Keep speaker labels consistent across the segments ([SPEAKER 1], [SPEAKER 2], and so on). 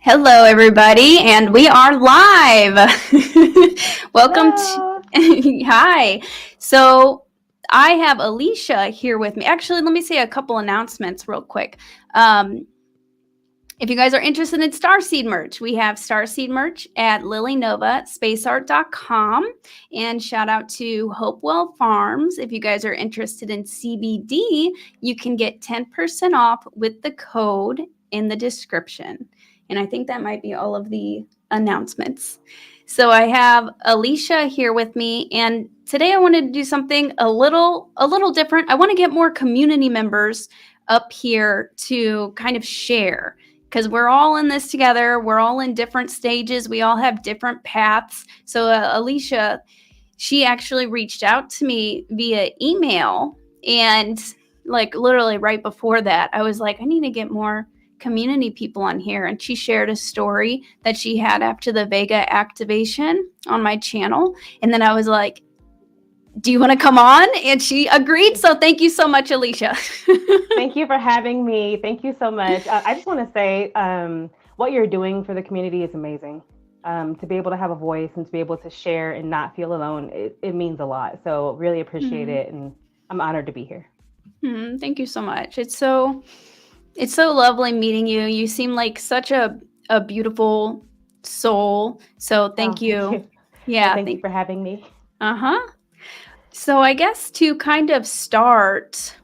[SPEAKER 1] Hello, everybody, and we are live. Welcome
[SPEAKER 2] Hello.
[SPEAKER 1] to. Hi. So, I have Alicia here with me. Actually, let me say a couple announcements real quick. If you guys are interested in Starseed merch, we have Starseed merch at lilynovaspaceart.com. And shout out to Hopewell Farms. If you guys are interested in CBD, you can get 10% off with the code in the description. And I think that might be all of the announcements. So I have Alicia here with me, and today I wanted to do something a little different. I want to get more community members up here to kind of share, because we're all in this together. We're all in different stages. We all have different paths. So Alicia, she actually reached out to me via email, and like literally right before that, I was like, I need to get more community people on here. And she shared a story that she had after the Vega activation on my channel. And then I was like, do you want to come on? And she agreed. So thank you so much, Alicia.
[SPEAKER 2] Thank you for having me. Thank you so much. I just want to say what you're doing for the community is amazing. To be able to have a voice and to be able to share and not feel alone, it means a lot. So really appreciate it. And I'm honored to be here.
[SPEAKER 1] Thank you so much. It's so lovely meeting you. You seem like such a beautiful soul. So thank you.
[SPEAKER 2] Thank you.
[SPEAKER 1] Yeah.
[SPEAKER 2] Well, thank you for having me.
[SPEAKER 1] So I guess to kind of start,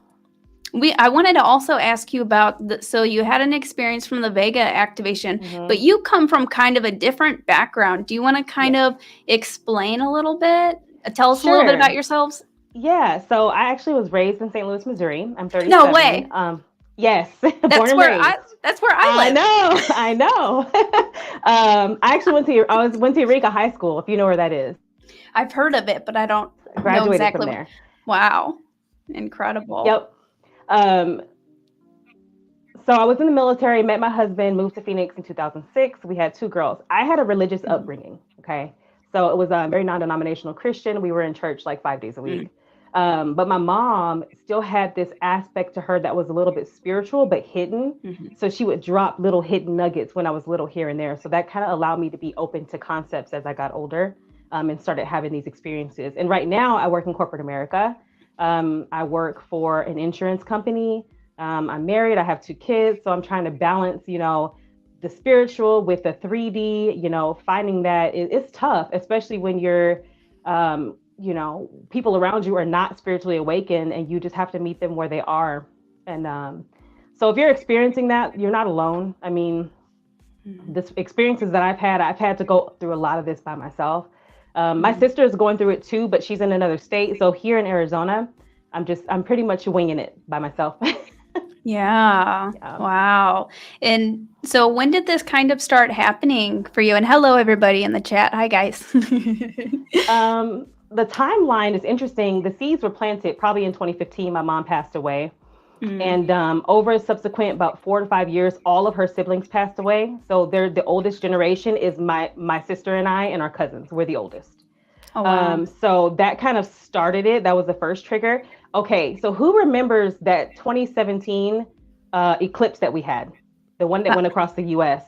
[SPEAKER 1] I wanted to also ask you about so you had an experience from the Vega activation, but you come from kind of a different background. Do you want to kind of explain a little bit? Tell us a little bit about yourselves.
[SPEAKER 2] Yeah. So I actually was raised in St. Louis, Missouri. I'm 37.
[SPEAKER 1] No way.
[SPEAKER 2] Yes.
[SPEAKER 1] That's where I live.
[SPEAKER 2] I know. I actually went to Eureka High School, if you know where that is.
[SPEAKER 1] I've heard of it, but I don't
[SPEAKER 2] Graduated
[SPEAKER 1] know exactly
[SPEAKER 2] from there.
[SPEAKER 1] Wow. Incredible.
[SPEAKER 2] Yep. So I was in the military, met my husband, moved to Phoenix in 2006. We had two girls. I had a religious upbringing. Okay. So it was very non-denominational Christian. We were in church like 5 days a week. But my mom still had this aspect to her that was a little bit spiritual, but hidden. So she would drop little hidden nuggets when I was little here and there. So that kind of allowed me to be open to concepts as I got older. And started having these experiences. And right now I work in corporate America. I work for an insurance company. I'm married. I have two kids. So I'm trying to balance, the spiritual with the 3D, finding that it's tough, especially when you're, people around you are not spiritually awakened and you just have to meet them where they are. And so if you're experiencing that, you're not alone. I mean, the experiences that I've had to go through a lot of this by myself. My sister is going through it too, but she's in another state. So here in Arizona, I'm pretty much winging it by myself.
[SPEAKER 1] Yeah. Wow. And so when did this kind of start happening for you? And hello, everybody in the chat. Hi, guys.
[SPEAKER 2] The timeline is interesting. The seeds were planted probably in 2015. My mom passed away. And over a subsequent about 4 to 5 years, all of her siblings passed away. So they're the oldest generation is my sister and I and our cousins. We're the oldest.
[SPEAKER 1] Oh, wow.
[SPEAKER 2] So that kind of started it. That was the first trigger. Okay, so who remembers that 2017 eclipse that we had? The one that went across the US?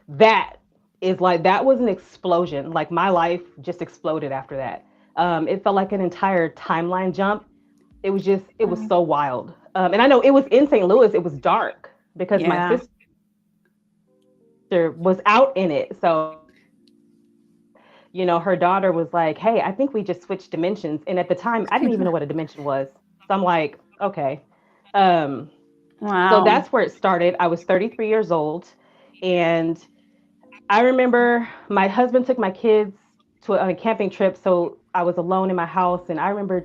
[SPEAKER 2] That was an explosion. Like my life just exploded after that. It felt like an entire timeline jump. It was so wild. And I know it was in St. Louis. It was dark because my sister was out in it. So, her daughter was like, hey, I think we just switched dimensions. And at the time, I didn't even know what a dimension was. So I'm like, okay.
[SPEAKER 1] Wow.
[SPEAKER 2] So that's where it started. I was 33 years old. And I remember my husband took my kids on a camping trip. So I was alone in my house. And I remember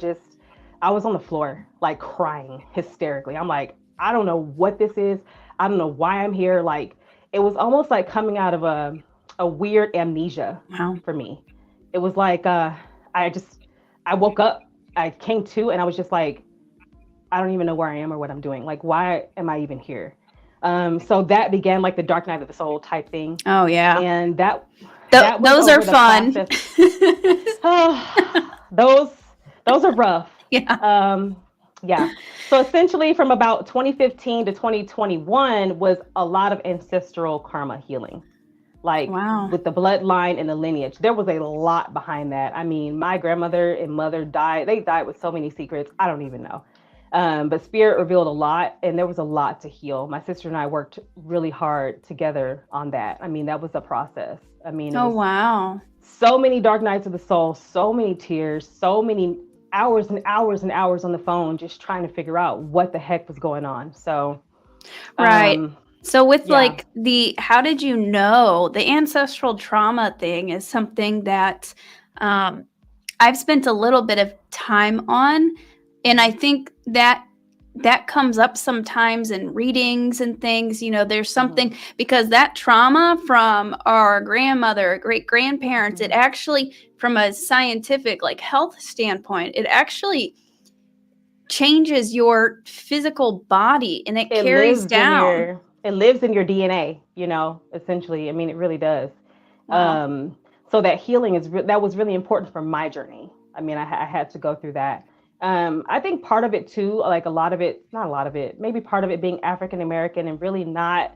[SPEAKER 2] I was on the floor, like crying hysterically. I'm like, I don't know what this is. I don't know why I'm here. Like, it was almost like coming out of a weird amnesia for me. It was like, I woke up, I came to, and I was just like, I don't even know where I am or what I'm doing. Like, why am I even here? So that began like the dark night of the soul type thing.
[SPEAKER 1] Oh yeah.
[SPEAKER 2] And
[SPEAKER 1] those are fun.
[SPEAKER 2] Those are rough.
[SPEAKER 1] Yeah.
[SPEAKER 2] Yeah. So essentially from about 2015 to 2021 was a lot of ancestral karma healing. like
[SPEAKER 1] Wow.
[SPEAKER 2] with the bloodline and the lineage. There was a lot behind that. I mean, my grandmother and mother died. They died with so many secrets. I don't even know. But spirit revealed a lot, and there was a lot to heal. My sister and I worked really hard together on that. I mean, that was a process. I mean, it
[SPEAKER 1] Oh,
[SPEAKER 2] was
[SPEAKER 1] wow.
[SPEAKER 2] so many dark nights of the soul, so many tears, so many hours and hours and hours on the phone, just trying to figure out what the heck was going on. So,
[SPEAKER 1] Right. So with
[SPEAKER 2] yeah.
[SPEAKER 1] like how did you know the ancestral trauma thing is something that I've spent a little bit of time on, and I think that comes up sometimes in readings and things. You know, there's something because that trauma from our grandmother, great grandparents, it actually, from a scientific like health standpoint, it actually changes your physical body and it carries down.
[SPEAKER 2] It lives in your DNA, you know, essentially. I mean, it really does.
[SPEAKER 1] Wow.
[SPEAKER 2] So that healing that was really important for my journey. I mean, I had to go through that. I think part of it too, like a lot of it, not a lot of it, maybe part of it being African American and really not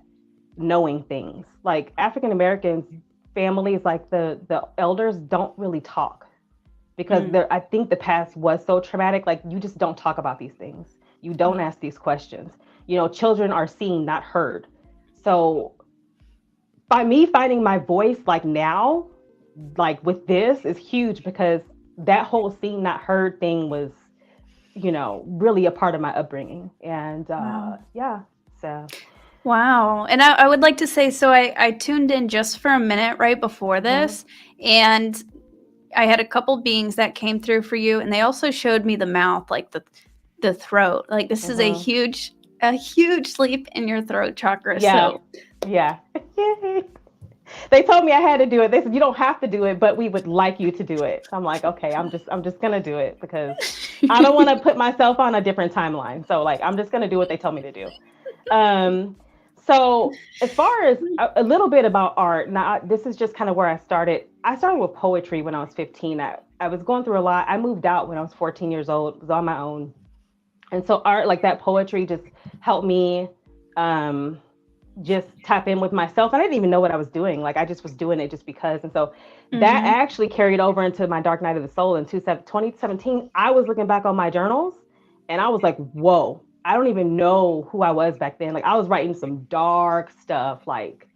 [SPEAKER 2] knowing things. Like African Americans, families, like the elders don't really talk because I think the past was so traumatic. Like you just don't talk about these things. You don't ask these questions. You know, children are seen, not heard. So by me finding my voice like now, like with this is huge because that whole seen, not heard thing was, you know, really a part of my upbringing. And yeah, so.
[SPEAKER 1] Wow. And I would like to say, so I tuned in just for a minute right before this, and I had a couple beings that came through for you, and they also showed me the mouth, like the throat. Like this is a huge sleep in your throat chakra.
[SPEAKER 2] Yeah.
[SPEAKER 1] So
[SPEAKER 2] Yeah. They told me I had to do it. They said you don't have to do it, but we would like you to do it. So I'm like, okay, I'm just gonna do it because I don't want to put myself on a different timeline. So like, I'm just gonna do what they told me to do. So as far as a little bit about art, now this is just kind of where I started. I started with poetry when I was 15. I was going through a lot. I moved out when I was 14 years old, was on my own. And so art, like that poetry just helped me just tap in with myself. I didn't even know what I was doing. Like I just was doing it just because. And so that actually carried over into my dark night of the soul in 2017. I was looking back on my journals and I was like, whoa, I don't even know who I was back then. Like I was writing some dark stuff, like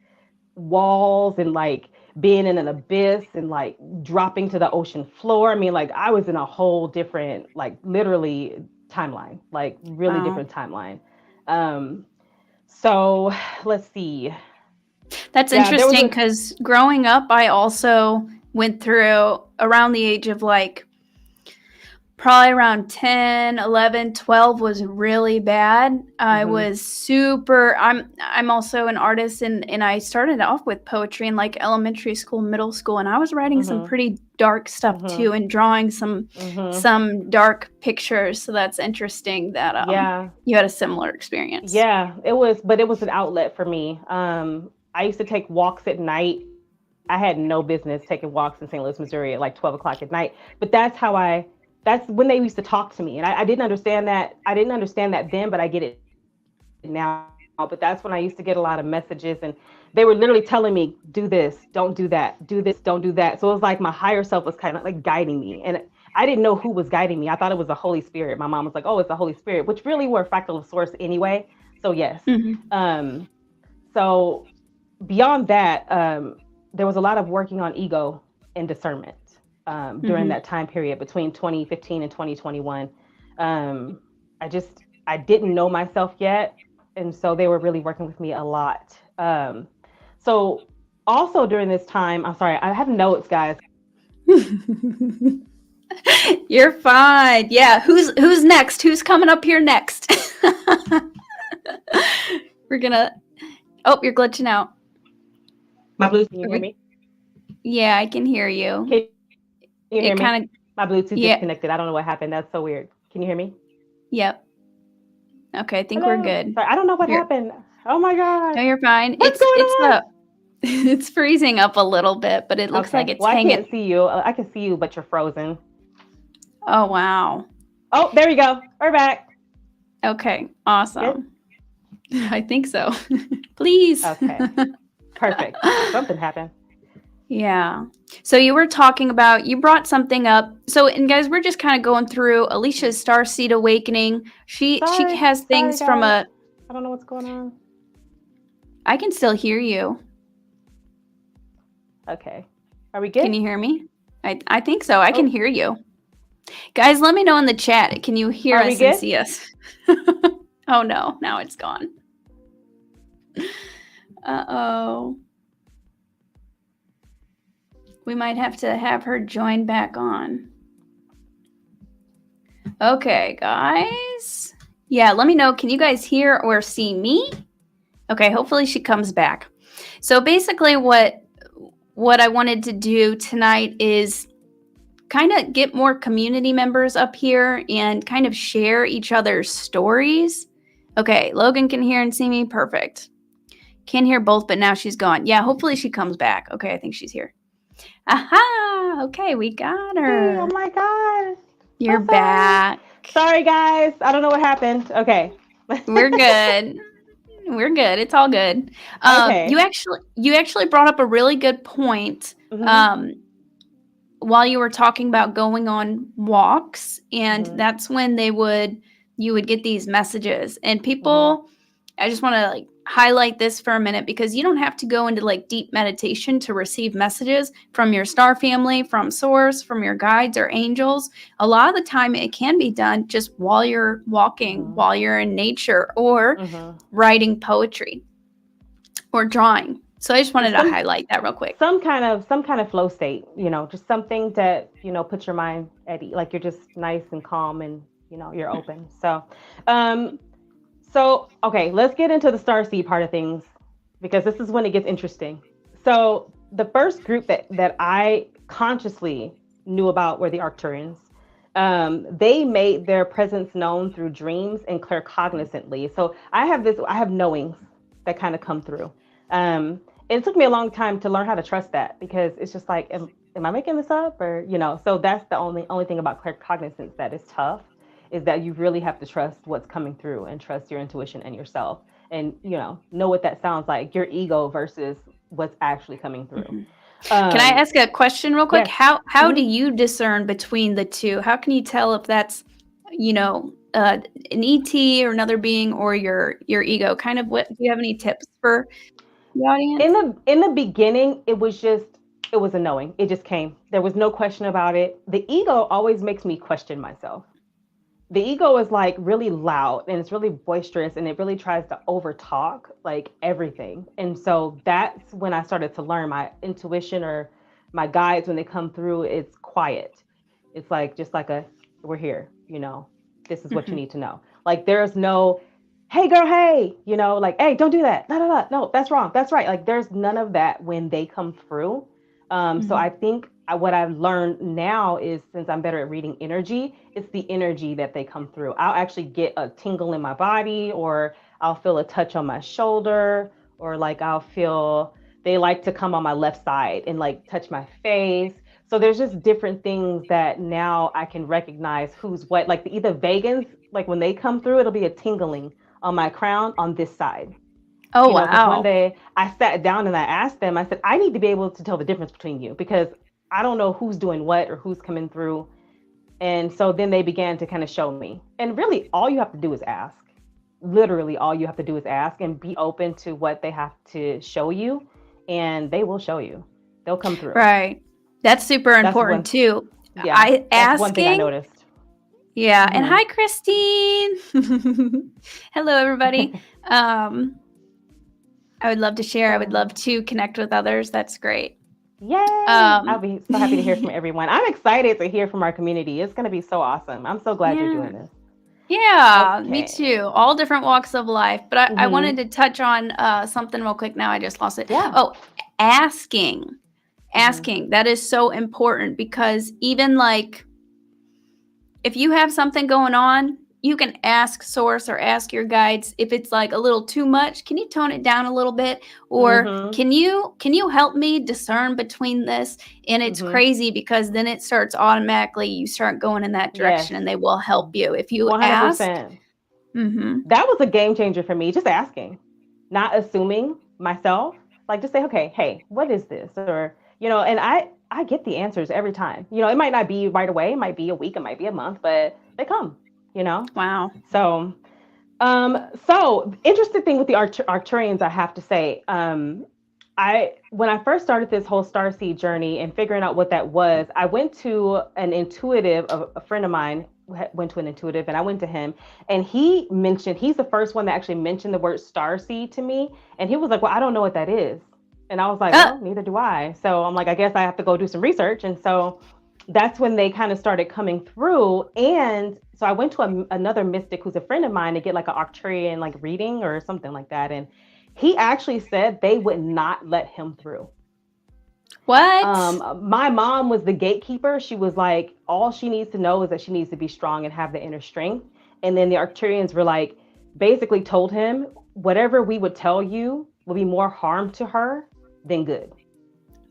[SPEAKER 2] walls and like being in an abyss and like dropping to the ocean floor. I mean, like I was in a whole different, like literally timeline, like really different timeline. So let's see.
[SPEAKER 1] that's interesting because growing up, I also went through around the age of like probably around 10, 11, 12 was really bad. I was I'm also an artist and I started off with poetry in like elementary school, middle school, and I was writing some pretty dark stuff too and drawing some dark pictures. So that's interesting that you had a similar experience.
[SPEAKER 2] Yeah, but it was an outlet for me. I used to take walks at night. I had no business taking walks in St. Louis, Missouri at like 12 o'clock at night, but that's when they used to talk to me. And I didn't understand that. I didn't understand that then, but I get it now. But that's when I used to get a lot of messages and they were literally telling me, do this, don't do that, do this, don't do that. So it was like my higher self was kind of like guiding me. And I didn't know who was guiding me. I thought it was the Holy Spirit. My mom was like, oh, it's the Holy Spirit, which really were a fractal source anyway. So yes. So beyond that, there was a lot of working on ego and discernment. During that time period between 2015 and 2021. I didn't know myself yet. And so they were really working with me a lot. So also during this time, I'm sorry, I have notes, guys.
[SPEAKER 1] You're fine. Yeah. Who's next? Who's coming up here next? We're gonna, you're glitching out.
[SPEAKER 2] My Bluetooth, can you hear me?
[SPEAKER 1] Yeah, I can hear you.
[SPEAKER 2] Can you hear me? My Bluetooth disconnected. I don't know what happened. That's so weird. Can you hear me?
[SPEAKER 1] Yep. Okay, I think we're good.
[SPEAKER 2] Sorry, I don't know what happened. Oh my God.
[SPEAKER 1] No, you're fine.
[SPEAKER 2] What's going on?
[SPEAKER 1] It's freezing up a little bit, but it looks like it's hanging.
[SPEAKER 2] I can't see you. I can see you, but you're frozen.
[SPEAKER 1] Oh, wow.
[SPEAKER 2] Oh, there we go. We're back.
[SPEAKER 1] Okay, awesome. Good? I think so. Please.
[SPEAKER 2] Okay. Perfect. Something happened.
[SPEAKER 1] Yeah. So you were talking about, you brought something up. So, and guys, we're just kind of going through Alicia's Starseed Awakening. She has things
[SPEAKER 2] sorry,
[SPEAKER 1] from
[SPEAKER 2] guys.
[SPEAKER 1] a,
[SPEAKER 2] I don't know what's going on.
[SPEAKER 1] I can still hear you.
[SPEAKER 2] Okay. Are we good?
[SPEAKER 1] Can you hear me? I think so. I can hear you. Guys, let me know in the chat. Can you hear us and see us? Oh no, now it's gone. Uh-oh. We might have to have her join back on. Okay, guys. Yeah, let me know. Can you guys hear or see me? Okay, hopefully she comes back. So basically what I wanted to do tonight is kind of get more community members up here and kind of share each other's stories. Okay, Logan can hear and see me. Perfect. Can't hear both, but now she's gone. Yeah, hopefully she comes back. Okay, I think she's here. Aha! Okay, we got her.
[SPEAKER 2] Hey, oh my gosh.
[SPEAKER 1] You're back.
[SPEAKER 2] Sorry, guys. I don't know what happened. Okay.
[SPEAKER 1] We're good. We're good. It's all good.
[SPEAKER 2] Okay.
[SPEAKER 1] You actually brought up a really good point. While you were talking about going on walks, and that's when you would get these messages, and people, I just want to like highlight this for a minute, because you don't have to go into like deep meditation to receive messages from your star family, from source, from your guides or angels. A lot of the time it can be done just while you're walking, while you're in nature, or writing poetry or drawing. So I just wanted to highlight that real quick.
[SPEAKER 2] Some kind of flow state, just something that, puts your mind at ease, like you're just nice and calm and, you're open. So, okay, let's get into the Starseed part of things, because this is when it gets interesting. So the first group that I consciously knew about were the Arcturians. They made their presence known through dreams and claircognizantly. So I have knowings that kind of come through. And it took me a long time to learn how to trust that, because it's just like, am I making this up, or, so that's the only thing about claircognizance that is tough, is that you really have to trust what's coming through and trust your intuition and yourself, and, know what that sounds like, your ego versus what's actually coming through.
[SPEAKER 1] Can I ask a question real quick? Yes. How do you discern between the two? How can you tell if that's, an ET or another being, or your ego? Kind of, what do you have any tips for the audience?
[SPEAKER 2] In the beginning, it was a knowing. It just came. There was no question about it. The ego always makes me question myself. The ego is like really loud, and it's really boisterous, and it really tries to overtalk like everything. And so that's when I started to learn my intuition, or my guides, when they come through, it's quiet. It's like, just like we're here, this is what you need to know. Like, there's no, hey girl, hey, like, hey, don't do that. No, that's wrong. That's right. Like, there's none of that when they come through. So I think what I've learned now is, since I'm better at reading energy, it's the energy that they come through. I'll actually get a tingle in my body, or I'll feel a touch on my shoulder, or like they like to come on my left side and like touch my face. So there's just different things that now I can recognize who's what. Like either Vegans, like when they come through, it'll be a tingling on my crown on this side.
[SPEAKER 1] Oh, wow.
[SPEAKER 2] One day I sat down and I asked them, I said, I need to be able to tell the difference between you, because I don't know who's doing what or who's coming through. And so then they began to kind of show me. And really, all you have to do is ask. Literally, all you have to do is ask and be open to what they have to show you, and they will show you. They'll come through.
[SPEAKER 1] Right. That's super important too.
[SPEAKER 2] Yeah, that's one thing I noticed.
[SPEAKER 1] Yeah. And hi, Christine. Hello, everybody. I would love to share. I would love to connect with others. That's great.
[SPEAKER 2] Yay! I'll be so happy to hear from everyone. I'm excited to hear from our community. It's going to be so awesome. I'm so glad you're doing this.
[SPEAKER 1] Yeah, me too. All different walks of life. But I wanted to touch on something real quick. Now I just lost it.
[SPEAKER 2] Yeah.
[SPEAKER 1] Oh, asking. That is so important, because even like, if you have something going on, you can ask source or ask your guides if it's like a little too much. Can you tone it down a little bit? Or can you help me discern between this? And it's crazy, because then it starts automatically, you start going in that direction, and they will help you. If you 100%. Ask.
[SPEAKER 2] That was a game changer for me, just asking, not assuming myself, Like just say, okay, hey, what is this? Or, and I get the answers every time. It might not be right away. It might be a week. It might be a month, but they come,
[SPEAKER 1] Wow.
[SPEAKER 2] So, so interesting thing with the Arcturians, I have to say, when I first started this whole starseed journey and figuring out what that was, I went to an intuitive, a friend of mine went to an intuitive, and I went to him, and he's the first one that actually mentioned the word starseed to me. And he was like, well, I don't know what that is. And I was like, well, neither do I. So I'm like, I guess I have to go do some research. And so that's when they kind of started coming through. And so I went to another mystic who's a friend of mine to get like an Arcturian like reading or something like that. And he actually said they would not let him through.
[SPEAKER 1] What?
[SPEAKER 2] My mom was the gatekeeper. She was like, all she needs to know is that she needs to be strong and have the inner strength. And then the Arcturians were like, basically told him, whatever we would tell you will be more harm to her than good.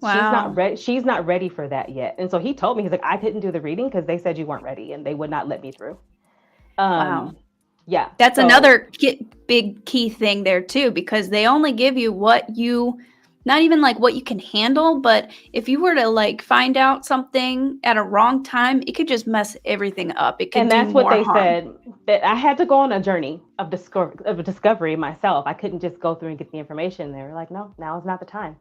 [SPEAKER 1] Wow.
[SPEAKER 2] She's not ready for that yet. And so he told me, he's like, I didn't do the reading because they said you weren't ready and they would not let me through.
[SPEAKER 1] Wow.
[SPEAKER 2] Yeah.
[SPEAKER 1] That's another big key thing there too, because they only give you not even like what you can handle, but if you were to like find out something at a wrong time, it could just mess everything up. It could
[SPEAKER 2] and that's
[SPEAKER 1] do
[SPEAKER 2] what
[SPEAKER 1] more
[SPEAKER 2] they
[SPEAKER 1] harm.
[SPEAKER 2] said, that I had to go on a journey of discovery myself. I couldn't just go through and get the information. They were like, no, now is not the time.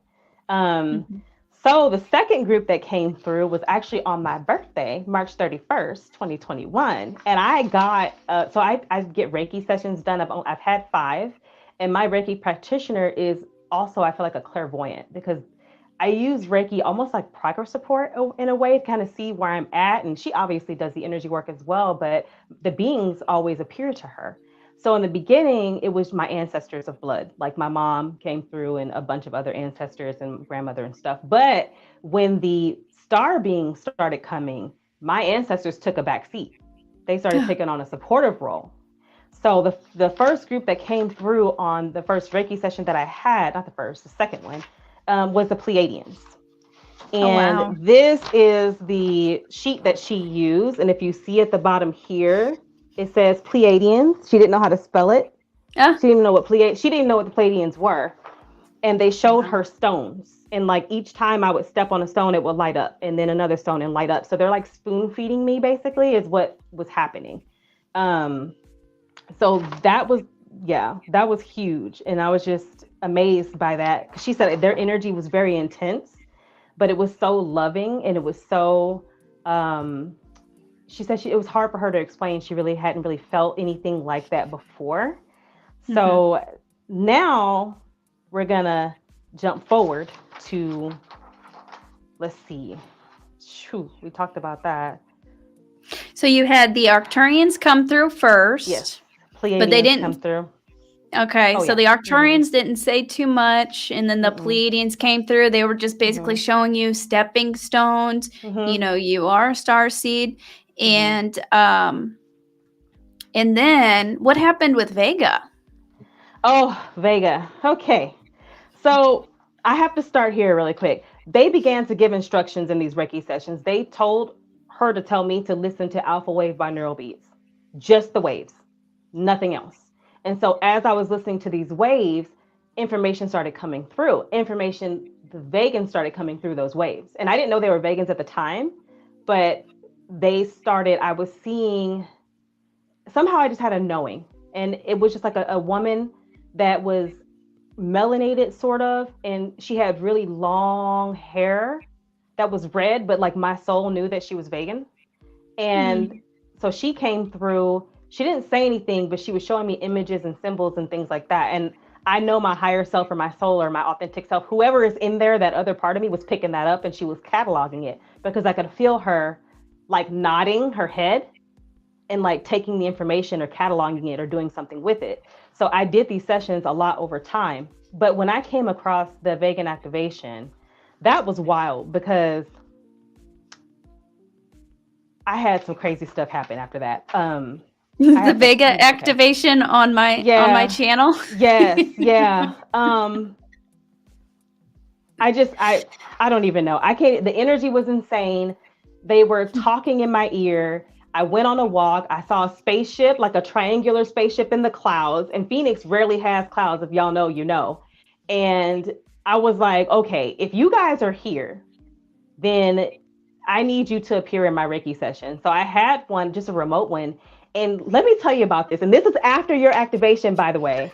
[SPEAKER 2] So the second group that came through was actually on my birthday, March 31st, 2021. And I got, so I get Reiki sessions done. I've had 5. And my Reiki practitioner is also, I feel like, a clairvoyant, because I use Reiki almost like progress support in a way to kind of see where I'm at. And she obviously does the energy work as well, but the beings always appear to her. So in the beginning, it was my ancestors of blood, like my mom came through and a bunch of other ancestors and grandmother and stuff. But when the star beings started coming, my ancestors took a back seat. They started taking on a supportive role. So the first group that came through on the first Reiki session that I had, not the first, the second one, was the Pleiadians. And this is the sheet that she used. And if you see at the bottom here, it says Pleiadians. She didn't know how to spell it. She didn't even know what she didn't even know what the Pleiadians were. And they showed her stones. And like each time I would step on a stone, it would light up, and then another stone and light up. So they're like spoon feeding me, basically, is what was happening. So that was huge. And I was just amazed by that. She said their energy was very intense, but it was so loving, and it was so, she said it was hard for her to explain. She really hadn't really felt anything like that before. So now we're gonna jump forward to, let's see. We talked about that.
[SPEAKER 1] So you had the Arcturians come through first.
[SPEAKER 2] Yes. Pleiadians,
[SPEAKER 1] but they didn't
[SPEAKER 2] come through.
[SPEAKER 1] Okay, so the Arcturians didn't say too much, and then the Pleiadians came through. They were just basically showing you stepping stones. You are a starseed, and then what happened with Vega?
[SPEAKER 2] Oh, Vega. Okay, so I have to start here really quick. They began to give instructions in these Reiki sessions. They told her to tell me to listen to Alpha Wave binaural beats, just the waves, nothing else. And so as I was listening to these waves, information started coming through. The Vegans started coming through those waves. And I didn't know they were Vegans at the time, but I was seeing, somehow I just had a knowing. And it was just like a woman that was melanated sort of, and she had really long hair that was red, but like my soul knew that she was vegan. And so she came through. She didn't say anything, but she was showing me images and symbols and things like that. And I know my higher self or my soul or my authentic self, whoever is in there, that other part of me was picking that up, and she was cataloging it, because I could feel her like nodding her head and like taking the information or cataloging it or doing something with it. So I did these sessions a lot over time. But when I came across the vegan activation, that was wild, because I had some crazy stuff happen after that.
[SPEAKER 1] The Vega activation on my channel.
[SPEAKER 2] Yes, yeah. I don't even know. The energy was insane. They were talking in my ear. I went on a walk. I saw a spaceship, like a triangular spaceship in the clouds. And Phoenix rarely has clouds. If y'all know, you know. And I was like, okay, if you guys are here, then I need you to appear in my Reiki session. So I had one, just a remote one. And let me tell you about this. And this is after your activation, by the way.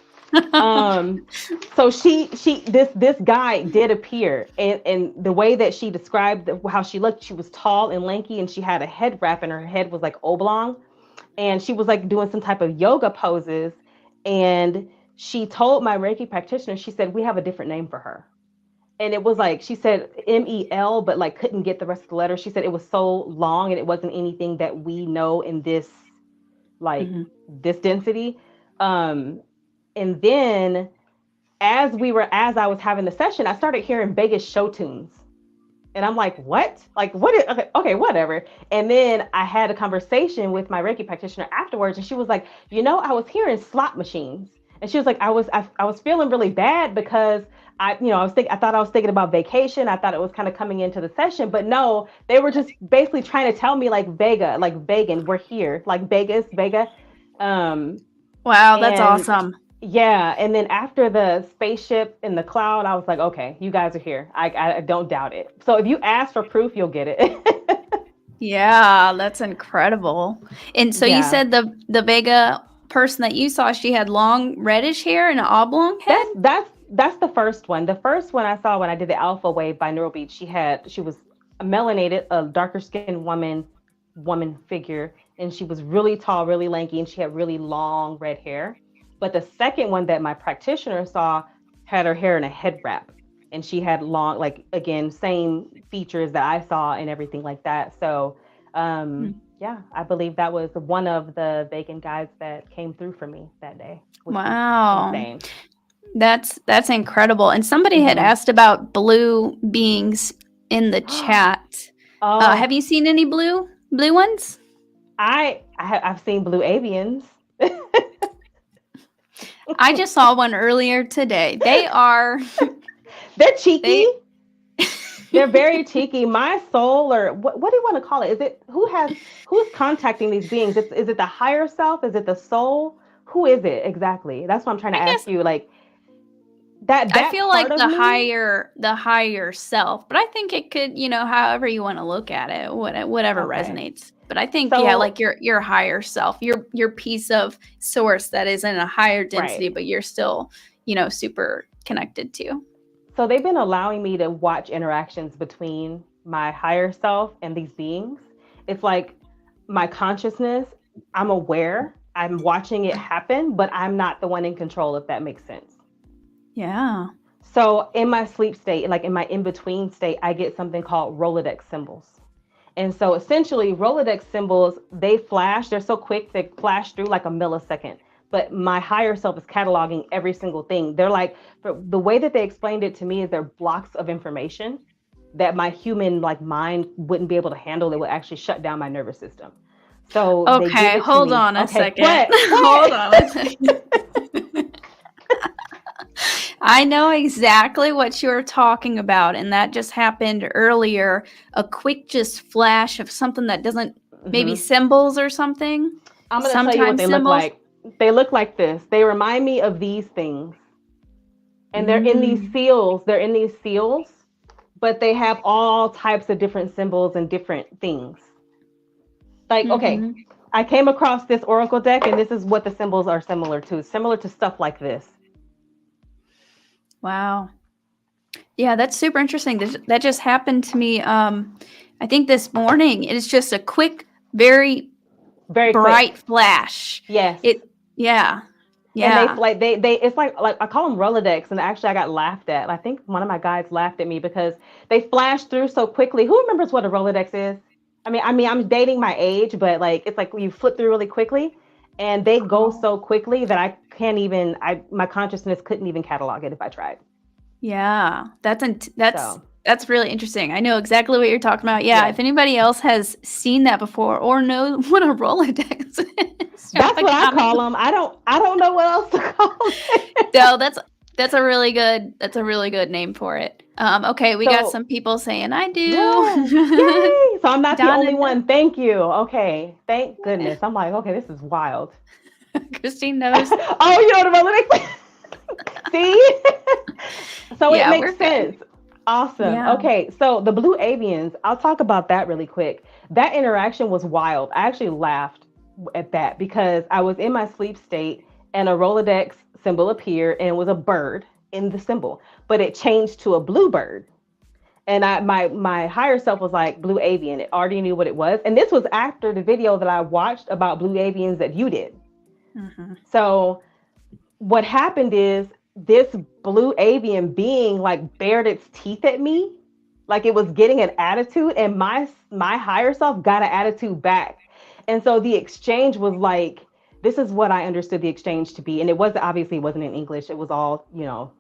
[SPEAKER 2] So this guy did appear, and the way that she described how she looked, she was tall and lanky, and she had a head wrap, and her head was like oblong, and she was like doing some type of yoga poses. And she told my Reiki practitioner, she said, we have a different name for her. And it was like, she said MEL, but like couldn't get the rest of the letter. She said it was so long and it wasn't anything that we know in this, like this density. And then as I was having the session, I started hearing Vegas show tunes. And I'm like, what? Like, what is, okay, whatever. And then I had a conversation with my Reiki practitioner afterwards. And she was like, I was hearing slot machines. And she was like, I was feeling really bad because I thought I was thinking about vacation. I thought it was kind of coming into the session, but no, they were just basically trying to tell me like Vega, like Vegan, we're here, like Vegas, Vega.
[SPEAKER 1] Wow, that's awesome.
[SPEAKER 2] Yeah. And then after the spaceship in the cloud, I was like, okay, you guys are here. I don't doubt it. So if you ask for proof, you'll get it.
[SPEAKER 1] Yeah, that's incredible. And so you said the Vega person that you saw, she had long reddish hair and an oblong head?
[SPEAKER 2] That's the first one. The first one I saw when I did the Alpha Wave by Neurobeat, she was a melanated, a darker skinned woman figure. And she was really tall, really lanky, and she had really long red hair. But the second one that my practitioner saw had her hair in a head wrap, and she had long, like, again, same features that I saw and everything like that. So, I believe that was one of the vegan guides that came through for me that day.
[SPEAKER 1] Wow. That's incredible. And somebody had asked about blue beings in the chat. Have you seen any blue ones?
[SPEAKER 2] I've seen blue avians.
[SPEAKER 1] I just saw one earlier today. They're
[SPEAKER 2] cheeky. They're very cheeky. My soul, or what do you want to call it? Is it who's contacting these beings? Is it the higher self? Is it the soul? Who is it exactly? That's what I'm trying to ask you. Like that
[SPEAKER 1] I feel like the higher self, but I think it could, however you want to look at it, whatever resonates. But I think, like your higher self, your piece of source that is in a higher density, but you're still, super connected to.
[SPEAKER 2] So they've been allowing me to watch interactions between my higher self and these beings. It's like my consciousness, I'm aware, I'm watching it happen, but I'm not the one in control, if that makes sense.
[SPEAKER 1] Yeah.
[SPEAKER 2] So in my sleep state, like in my in-between state, I get something called Rolodex symbols. And so essentially Rolodex symbols, they're so quick, they flash through like a millisecond. But my higher self is cataloging every single thing. They're like, the way that they explained it to me is they're blocks of information that my human mind wouldn't be able to handle. It would actually shut down my nervous system. So
[SPEAKER 1] okay, hold on a second. Hold on a second. I know exactly what you're talking about, and that just happened earlier. A quick just flash of something that doesn't, maybe symbols or something.
[SPEAKER 2] I'm going to tell you what they look like. They look like this. They remind me of these things. And they're in these seals. They're in these seals, but they have all types of different symbols and different things. Like, okay, I came across this oracle deck, and this is what the symbols are similar to stuff like this.
[SPEAKER 1] Wow. Yeah, that's super interesting. That just happened to me. I think this morning. It's just a quick, very bright flash.
[SPEAKER 2] Yes.
[SPEAKER 1] Yeah.
[SPEAKER 2] And they it's like I call them Rolodex, and actually I got laughed at. I think one of my guides laughed at me because they flash through so quickly. Who remembers what a Rolodex is? I mean, I'm dating my age, but like it's like when you flip through really quickly, and they go so quickly that I can't even. My consciousness couldn't even catalog it if I tried.
[SPEAKER 1] Yeah, that's really interesting. I know exactly what you're talking about. Yeah, if anybody else has seen that before or knows what a Rolodex is,
[SPEAKER 2] that's what I call them. I don't know what else to call it.
[SPEAKER 1] No, that's a really good name for it. Okay, we got some people saying I do.
[SPEAKER 2] Yeah. Yay! So I'm not the only one. Thank you. Okay, thank goodness. I'm like, okay, this is wild.
[SPEAKER 1] Christine knows.
[SPEAKER 2] Oh, you know what a Rolodex? See? So it
[SPEAKER 1] Yeah,
[SPEAKER 2] makes
[SPEAKER 1] we're good.
[SPEAKER 2] sense. Awesome.
[SPEAKER 1] Yeah.
[SPEAKER 2] Okay, so the blue avians, I'll talk about that really quick. That interaction was wild. I actually laughed at that because I was in my sleep state and a Rolodex symbol appeared and it was a bird in the symbol, but it changed to a blue bird. And my higher self was like blue avian. It already knew what it was. And this was after the video that I watched about blue avians that you did.
[SPEAKER 1] Mm-hmm.
[SPEAKER 2] So what happened is this blue avian being like bared its teeth at me, like it was getting an attitude, and my higher self got an attitude back. And so the exchange was like, this is what I understood the exchange to be. And it was obviously it wasn't in English. It was all,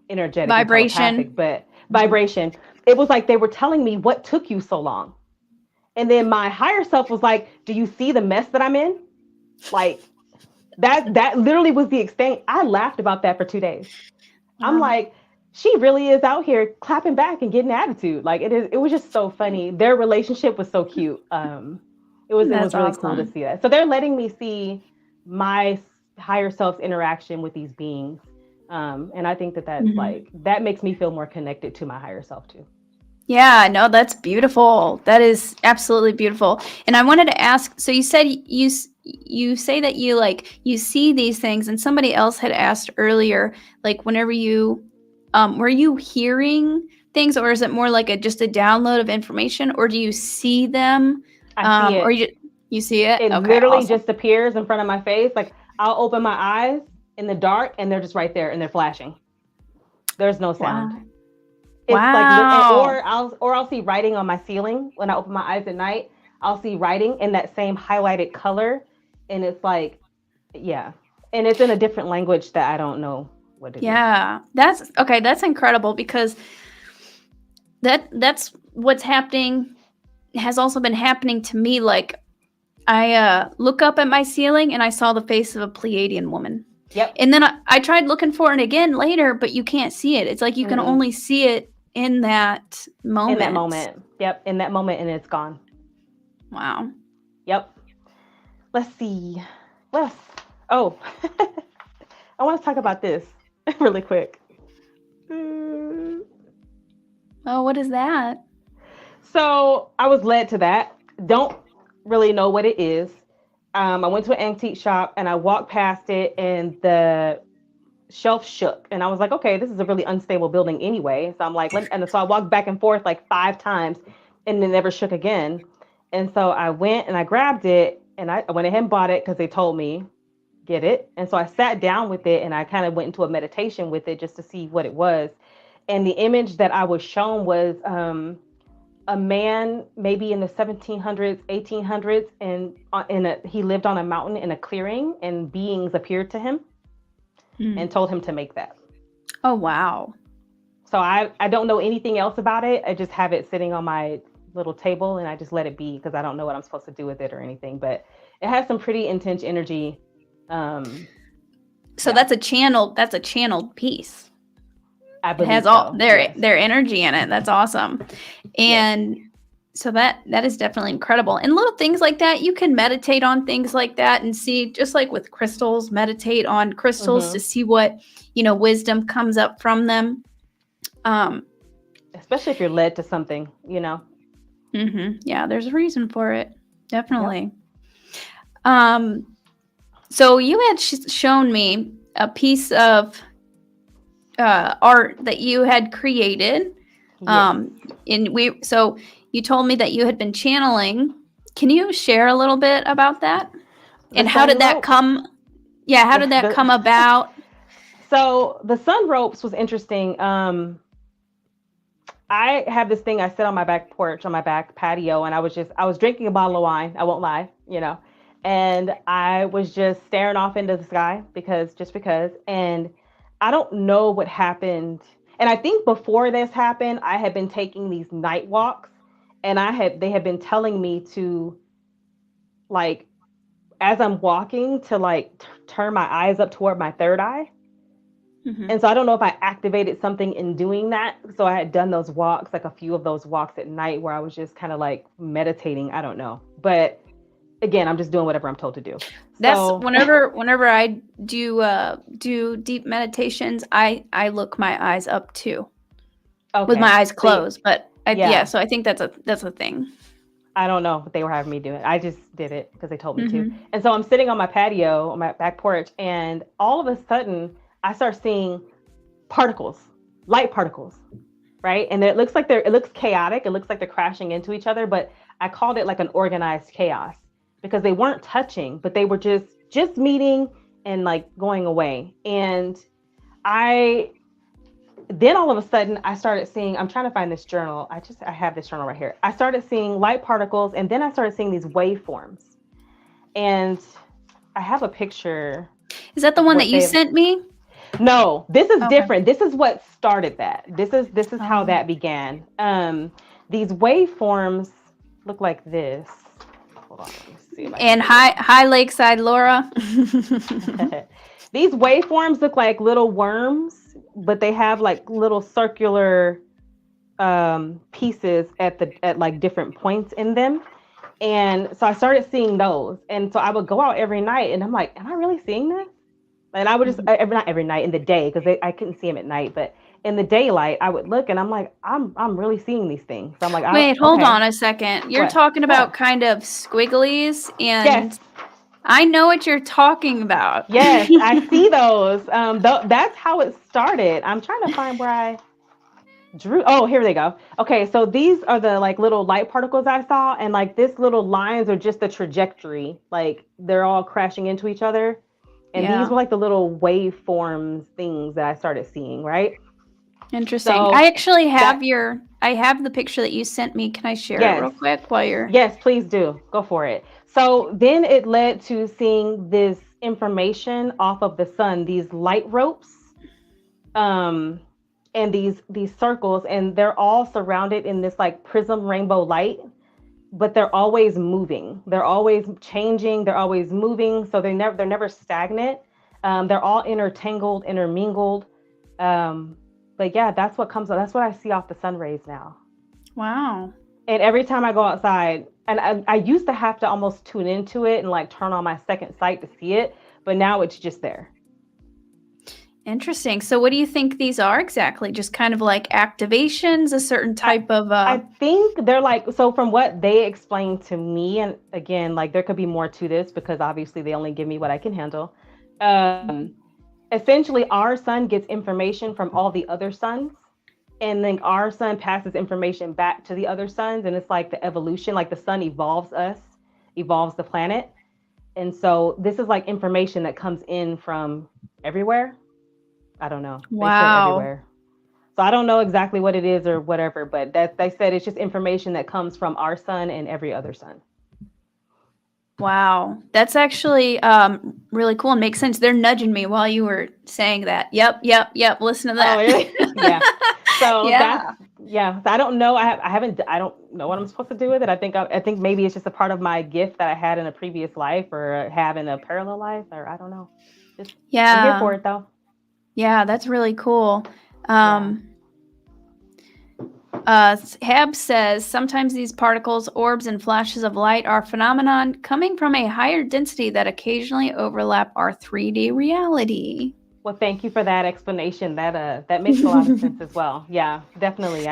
[SPEAKER 2] energetic and telepathic,
[SPEAKER 1] Vibration.
[SPEAKER 2] but vibration. It was like they were telling me, what took you so long? And then my higher self was like, do you see the mess that I'm in? Like that literally was the extent. I laughed about that for 2 days. I'm
[SPEAKER 1] Wow.
[SPEAKER 2] like, she really is out here clapping back and getting attitude. Like it was just so funny. Their relationship was so cute. It
[SPEAKER 1] That's
[SPEAKER 2] was really cool to
[SPEAKER 1] awesome.
[SPEAKER 2] see that. So they're letting me see my higher self's interaction with these beings. And I think that's
[SPEAKER 1] Mhm.
[SPEAKER 2] that makes me feel more connected to my higher self too.
[SPEAKER 1] Yeah, no, that's beautiful. That is absolutely beautiful. And I wanted to ask, so you said you say that you see these things, and somebody else had asked earlier, like whenever you were you hearing things, or is it more like just a download of information, or do you see them?
[SPEAKER 2] I see
[SPEAKER 1] Or
[SPEAKER 2] it.
[SPEAKER 1] you see it?
[SPEAKER 2] It
[SPEAKER 1] Okay,
[SPEAKER 2] literally
[SPEAKER 1] awesome.
[SPEAKER 2] just appears in front of my face. Like I'll open my eyes in the dark and they're just right there and they're flashing. There's no sound.
[SPEAKER 1] Wow.
[SPEAKER 2] It's like,
[SPEAKER 1] Wow.
[SPEAKER 2] or I'll see writing on my ceiling when I open my eyes at night. I'll see writing in that same highlighted color, and it's like, yeah, and it's in a different language that I don't know what it is.
[SPEAKER 1] Yeah. That's okay, that's incredible because that's what's happening has also been happening to me. Like I look up at my ceiling and I saw the face of a Pleiadian woman.
[SPEAKER 2] Yep.
[SPEAKER 1] And then I tried looking for it again later, but you can't see it. It's like you can
[SPEAKER 2] Mm-mm.
[SPEAKER 1] only see it in that
[SPEAKER 2] In that
[SPEAKER 1] moment.
[SPEAKER 2] moment. Yep. In that moment, and it's gone.
[SPEAKER 1] Wow.
[SPEAKER 2] Yep. Let's see. Let's. Oh, I want to talk about this really quick.
[SPEAKER 1] Oh, what is that?
[SPEAKER 2] So I was led to that. Don't really know what it is. I went to an antique shop and I walked past it and the shelf shook. And I was like, okay, this is a really unstable building anyway. So I'm like, and so I walked back and forth like 5 times and it never shook again. And so I went and I grabbed it and I went ahead and bought it because they told me, get it. And so I sat down with it and I kind of went into a meditation with it just to see what it was. And the image that I was shown was a man maybe in the 1700s 1800s, and he lived on a mountain in a clearing and beings appeared to him and told him to make that.
[SPEAKER 1] Oh, wow.
[SPEAKER 2] So I don't know anything else about it. I just have it sitting on my little table and I just let it be because I don't know what I'm supposed to do with it or anything, but it has some pretty intense energy.
[SPEAKER 1] So
[SPEAKER 2] Yeah.
[SPEAKER 1] that's a channeled piece.
[SPEAKER 2] I
[SPEAKER 1] It
[SPEAKER 2] believe
[SPEAKER 1] has all
[SPEAKER 2] so.
[SPEAKER 1] their
[SPEAKER 2] Yes.
[SPEAKER 1] their energy in it. That's awesome. And so that is definitely incredible. And little things like that, you can meditate on things like that and see, just like with crystals, meditate on crystals to see what, wisdom comes up from them.
[SPEAKER 2] Especially if you're led to something,
[SPEAKER 1] Yeah, there's a reason for it. Definitely. Yep. So you had shown me a piece of art that you had created.
[SPEAKER 2] Yes.
[SPEAKER 1] So you told me that you had been channeling. Can you share a little bit about that? And how did that come? Yeah, how did that come about?
[SPEAKER 2] So the sun ropes was interesting. I have this thing I sit on my back porch, on my back patio, and I was drinking a bottle of wine. I won't lie, and I was just staring off into the sky because, and I don't know what happened. And I think before this happened, I had been taking these night walks, and they had been telling me to, like, as I'm walking, to like turn my eyes up toward my third eye.
[SPEAKER 1] Mm-hmm.
[SPEAKER 2] And so I don't know if I activated something in doing that. So I had done those walks, like a few of those walks at night where I was just kind of like meditating. I don't know. But again, I'm just doing whatever I'm told to do.
[SPEAKER 1] That's
[SPEAKER 2] So
[SPEAKER 1] whenever I do deep meditations, I look my eyes up too, with my eyes closed. But so I think that's a thing.
[SPEAKER 2] I don't know what they were having me do it. I just did it because they told me to. And so I'm sitting on my patio, on my back porch, and all of a sudden I start seeing particles, light particles, right? And it looks chaotic. It looks like they're crashing into each other, but I called it like an organized chaos because they weren't touching, but they were just meeting and like going away. And then all of a sudden I started seeing, I'm trying to find this journal. I have this journal right here. I started seeing light particles, and then I started seeing these waveforms. And I have a picture.
[SPEAKER 1] Is that the one that you sent me?
[SPEAKER 2] No, this is different. This is what started that. This is how that began. These waveforms look like this. Hold on, let me see.
[SPEAKER 1] And hi Lakeside Laura.
[SPEAKER 2] These waveforms look like little worms, but they have like little circular pieces at like different points in them. And so I started seeing those. And so I would go out every night and I'm like, am I really seeing this? And I would just not every night in the day, because I couldn't see them at night, but in the daylight I would look and I'm like, I'm really seeing these things. So I'm like,
[SPEAKER 1] wait, hold on a second. You're talking about kind of squigglies, and yes. I know what you're talking about.
[SPEAKER 2] Yes, I see those. That's how it started. I'm trying to find where I drew. Oh, here they go. Okay, so these are the like little light particles I saw, and like this little lines are just the trajectory. Like they're all crashing into each other. And these were like the little waveforms things that I started seeing, right?
[SPEAKER 1] Interesting. So I actually have I have the picture that you sent me. Can I share it real quick while you're...
[SPEAKER 2] Yes, please do. Go for it. So then it led to seeing this information off of the sun, these light ropes, and these circles, and they're all surrounded in this like prism rainbow light, but they're always moving. They're always changing. They're always moving. So they're never stagnant. They're all intermingled. But yeah, that's what comes up. That's what I see off the sun rays now.
[SPEAKER 1] Wow.
[SPEAKER 2] And every time I go outside, and I used to have to almost tune into it and like turn on my second sight to see it, but now it's just there.
[SPEAKER 1] Interesting. So what do you think these are exactly? Just kind of like activations, a certain type of...
[SPEAKER 2] I think they're like, so from what they explained to me, and again, like there could be more to this because obviously they only give me what I can handle. Essentially, our sun gets information from all the other suns, and then our sun passes information back to the other suns, and it's like the evolution, like the sun evolves us, evolves the planet. And so this is like information that comes in from everywhere. I don't know.
[SPEAKER 1] Wow.
[SPEAKER 2] Everywhere. So I don't know exactly what it is or whatever, but they said it's just information that comes from our sun and every other sun.
[SPEAKER 1] Wow. That's actually really cool and makes sense. They're nudging me while you were saying that. Yep. Listen to that.
[SPEAKER 2] Oh, really? Yeah. So So I don't know. I don't know what I'm supposed to do with it. I think maybe it's just a part of my gift that I had in a previous life or have in a parallel life, or I don't know. I'm here for it though.
[SPEAKER 1] Yeah, that's really cool. Hab says, sometimes these particles, orbs, and flashes of light are phenomenon coming from a higher density that occasionally overlap our 3D reality.
[SPEAKER 2] Well, thank you for that explanation. That makes a lot of sense as well. Yeah, definitely.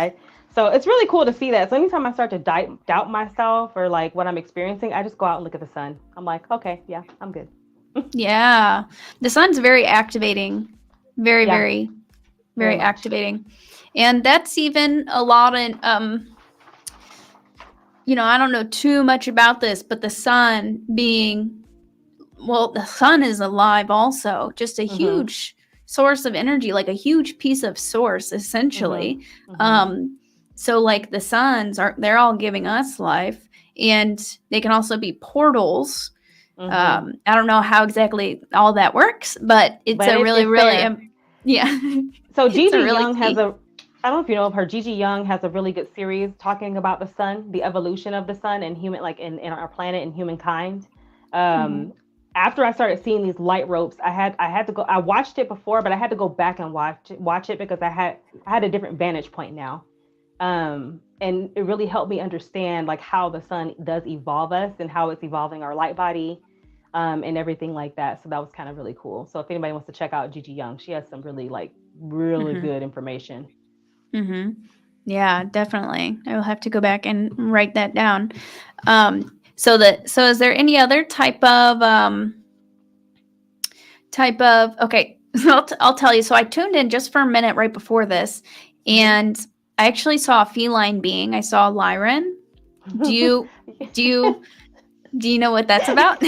[SPEAKER 2] So it's really cool to see that. So anytime I start to doubt myself or like what I'm experiencing, I just go out and look at the sun. I'm like, okay, yeah, I'm good.
[SPEAKER 1] Yeah, the sun's very activating. Very activating. And that's even a lot in, I don't know too much about this, but the sun the sun is alive also, just a huge source of energy, like a huge piece of source, essentially. So like the suns they're all giving us life, and they can also be portals. I don't know how exactly all that works, but it's
[SPEAKER 2] So Gigi Young has I don't know if you know of her. Gigi Young has a really good series talking about the sun, the evolution of the sun and human, like in our planet and humankind. After I started seeing these light ropes, I had to go. I watched it before, but I had to go back and watch it because I had a different vantage point now. And and it really helped me understand like how the sun does evolve us and how it's evolving our light body, and everything like that. So that was kind of really cool. So if anybody wants to check out Gigi Young, she has some really good information.
[SPEAKER 1] Yeah, definitely. I will have to go back and write that down. So is there any other type of okay, I'll tell you. So I tuned in just for a minute right before this, and I actually saw a feline being. I saw a Lyran. Do you know what that's about?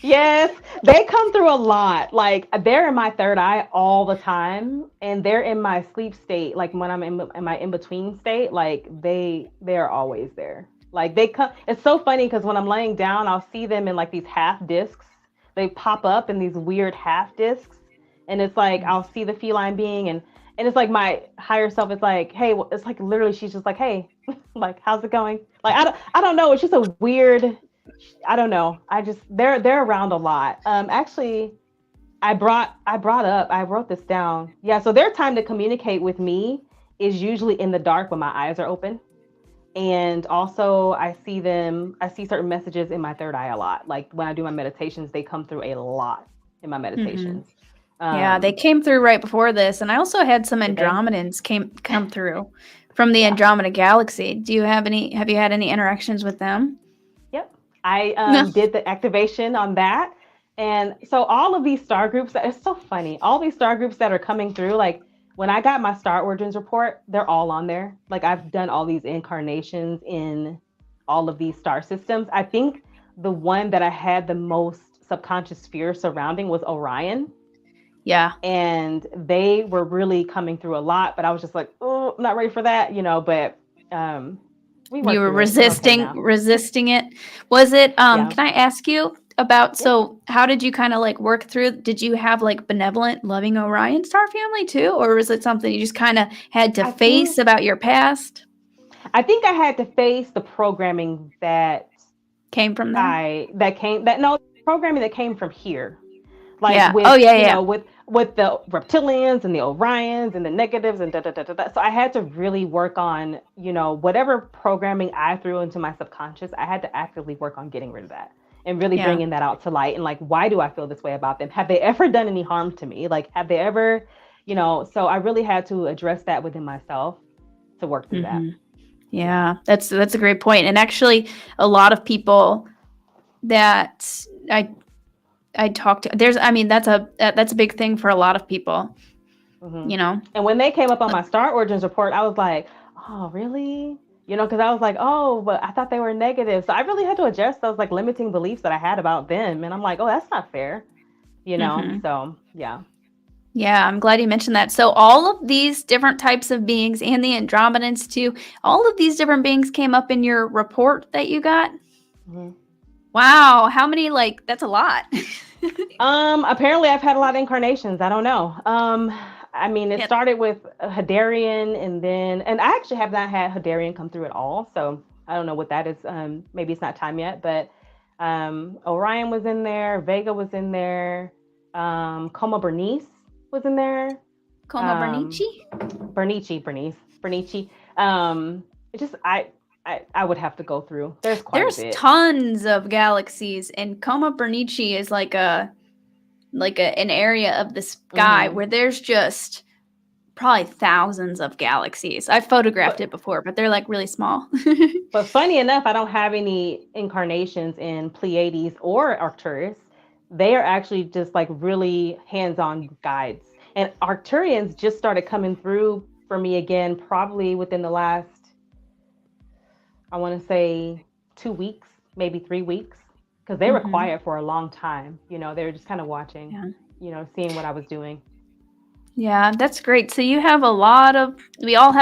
[SPEAKER 2] Yes, they come through a lot. Like they're in my third eye all the time, and they're in my sleep state. Like when I'm in my in between state, like they're always there. Like they come. It's so funny because when I'm laying down, I'll see them in like these half discs. They pop up in these weird half discs, and it's like I'll see the feline being, and it's like my higher self is like, hey, it's like literally she's just like, hey, like how's it going? Like I don't know. It's just a weird. I don't know. They're around a lot. Actually, I wrote this down. Yeah, so their time to communicate with me is usually in the dark when my eyes are open. And also I see certain messages in my third eye a lot. Like when I do my meditations, they come through a lot in my meditations.
[SPEAKER 1] Yeah, they came through right before this. And I also had some Andromedans come through from the Andromeda galaxy. Have you had any interactions with them?
[SPEAKER 2] Yep. I did the activation on that. And so all of these star groups, it's so funny. All these star groups that are coming through, like when I got my star origins report, they're all on there. Like I've done all these incarnations in all of these star systems. I think the one that I had the most subconscious fear surrounding was Orion.
[SPEAKER 1] Yeah.
[SPEAKER 2] And they were really coming through a lot, but I was just like, oh, I'm not ready for that, but
[SPEAKER 1] you were resisting it. Was it can I ask you about so how did you kind of like work through? Did you have like benevolent loving Orion star family too, or was it something you just kind of had to face about your past?
[SPEAKER 2] I think I had to face the programming that
[SPEAKER 1] came from there.
[SPEAKER 2] Programming that came from here. Like with with the reptilians and the Orions and the negatives and da da da da da. So I had to really work on, whatever programming I threw into my subconscious, I had to actively work on getting rid of that and really bringing that out to light. And like, why do I feel this way about them? Have they ever done any harm to me? Like, have they ever, so I really had to address that within myself to work through that.
[SPEAKER 1] Yeah, that's a great point. And actually a lot of people that I talked to, that's a big thing for a lot of people,
[SPEAKER 2] And when they came up on my star origins report, I was like, oh, really? Because I was like, oh, but I thought they were negative. So I really had to adjust those like limiting beliefs that I had about them. And I'm like, oh, that's not fair. So yeah.
[SPEAKER 1] Yeah, I'm glad you mentioned that. So all of these different types of beings and the Andromedans too, all of these different beings came up in your report that you got? Wow, how many? Like, that's a lot.
[SPEAKER 2] Apparently I've had a lot of incarnations. I don't know. It started with Hadarian and I actually have not had Hadarian come through at all. So I don't know what that is. Maybe it's not time yet, but Orion was in there. Vega was in there. Coma Bernice was in there.
[SPEAKER 1] Coma Bernice?
[SPEAKER 2] Bernice. I would have to go through. There's
[SPEAKER 1] a bit. Tons of galaxies, and Coma Bernice is like an area of the sky where there's just probably thousands of galaxies. I've photographed it before, but they're like really small.
[SPEAKER 2] But funny enough, I don't have any incarnations in Pleiades or Arcturus. They are actually just like really hands-on guides. And Arcturians just started coming through for me again, probably within the last, I want to say 2 weeks, maybe 3 weeks, because they were quiet for a long time. They were just kind of watching, seeing what I was doing.
[SPEAKER 1] Yeah, that's great. So we all have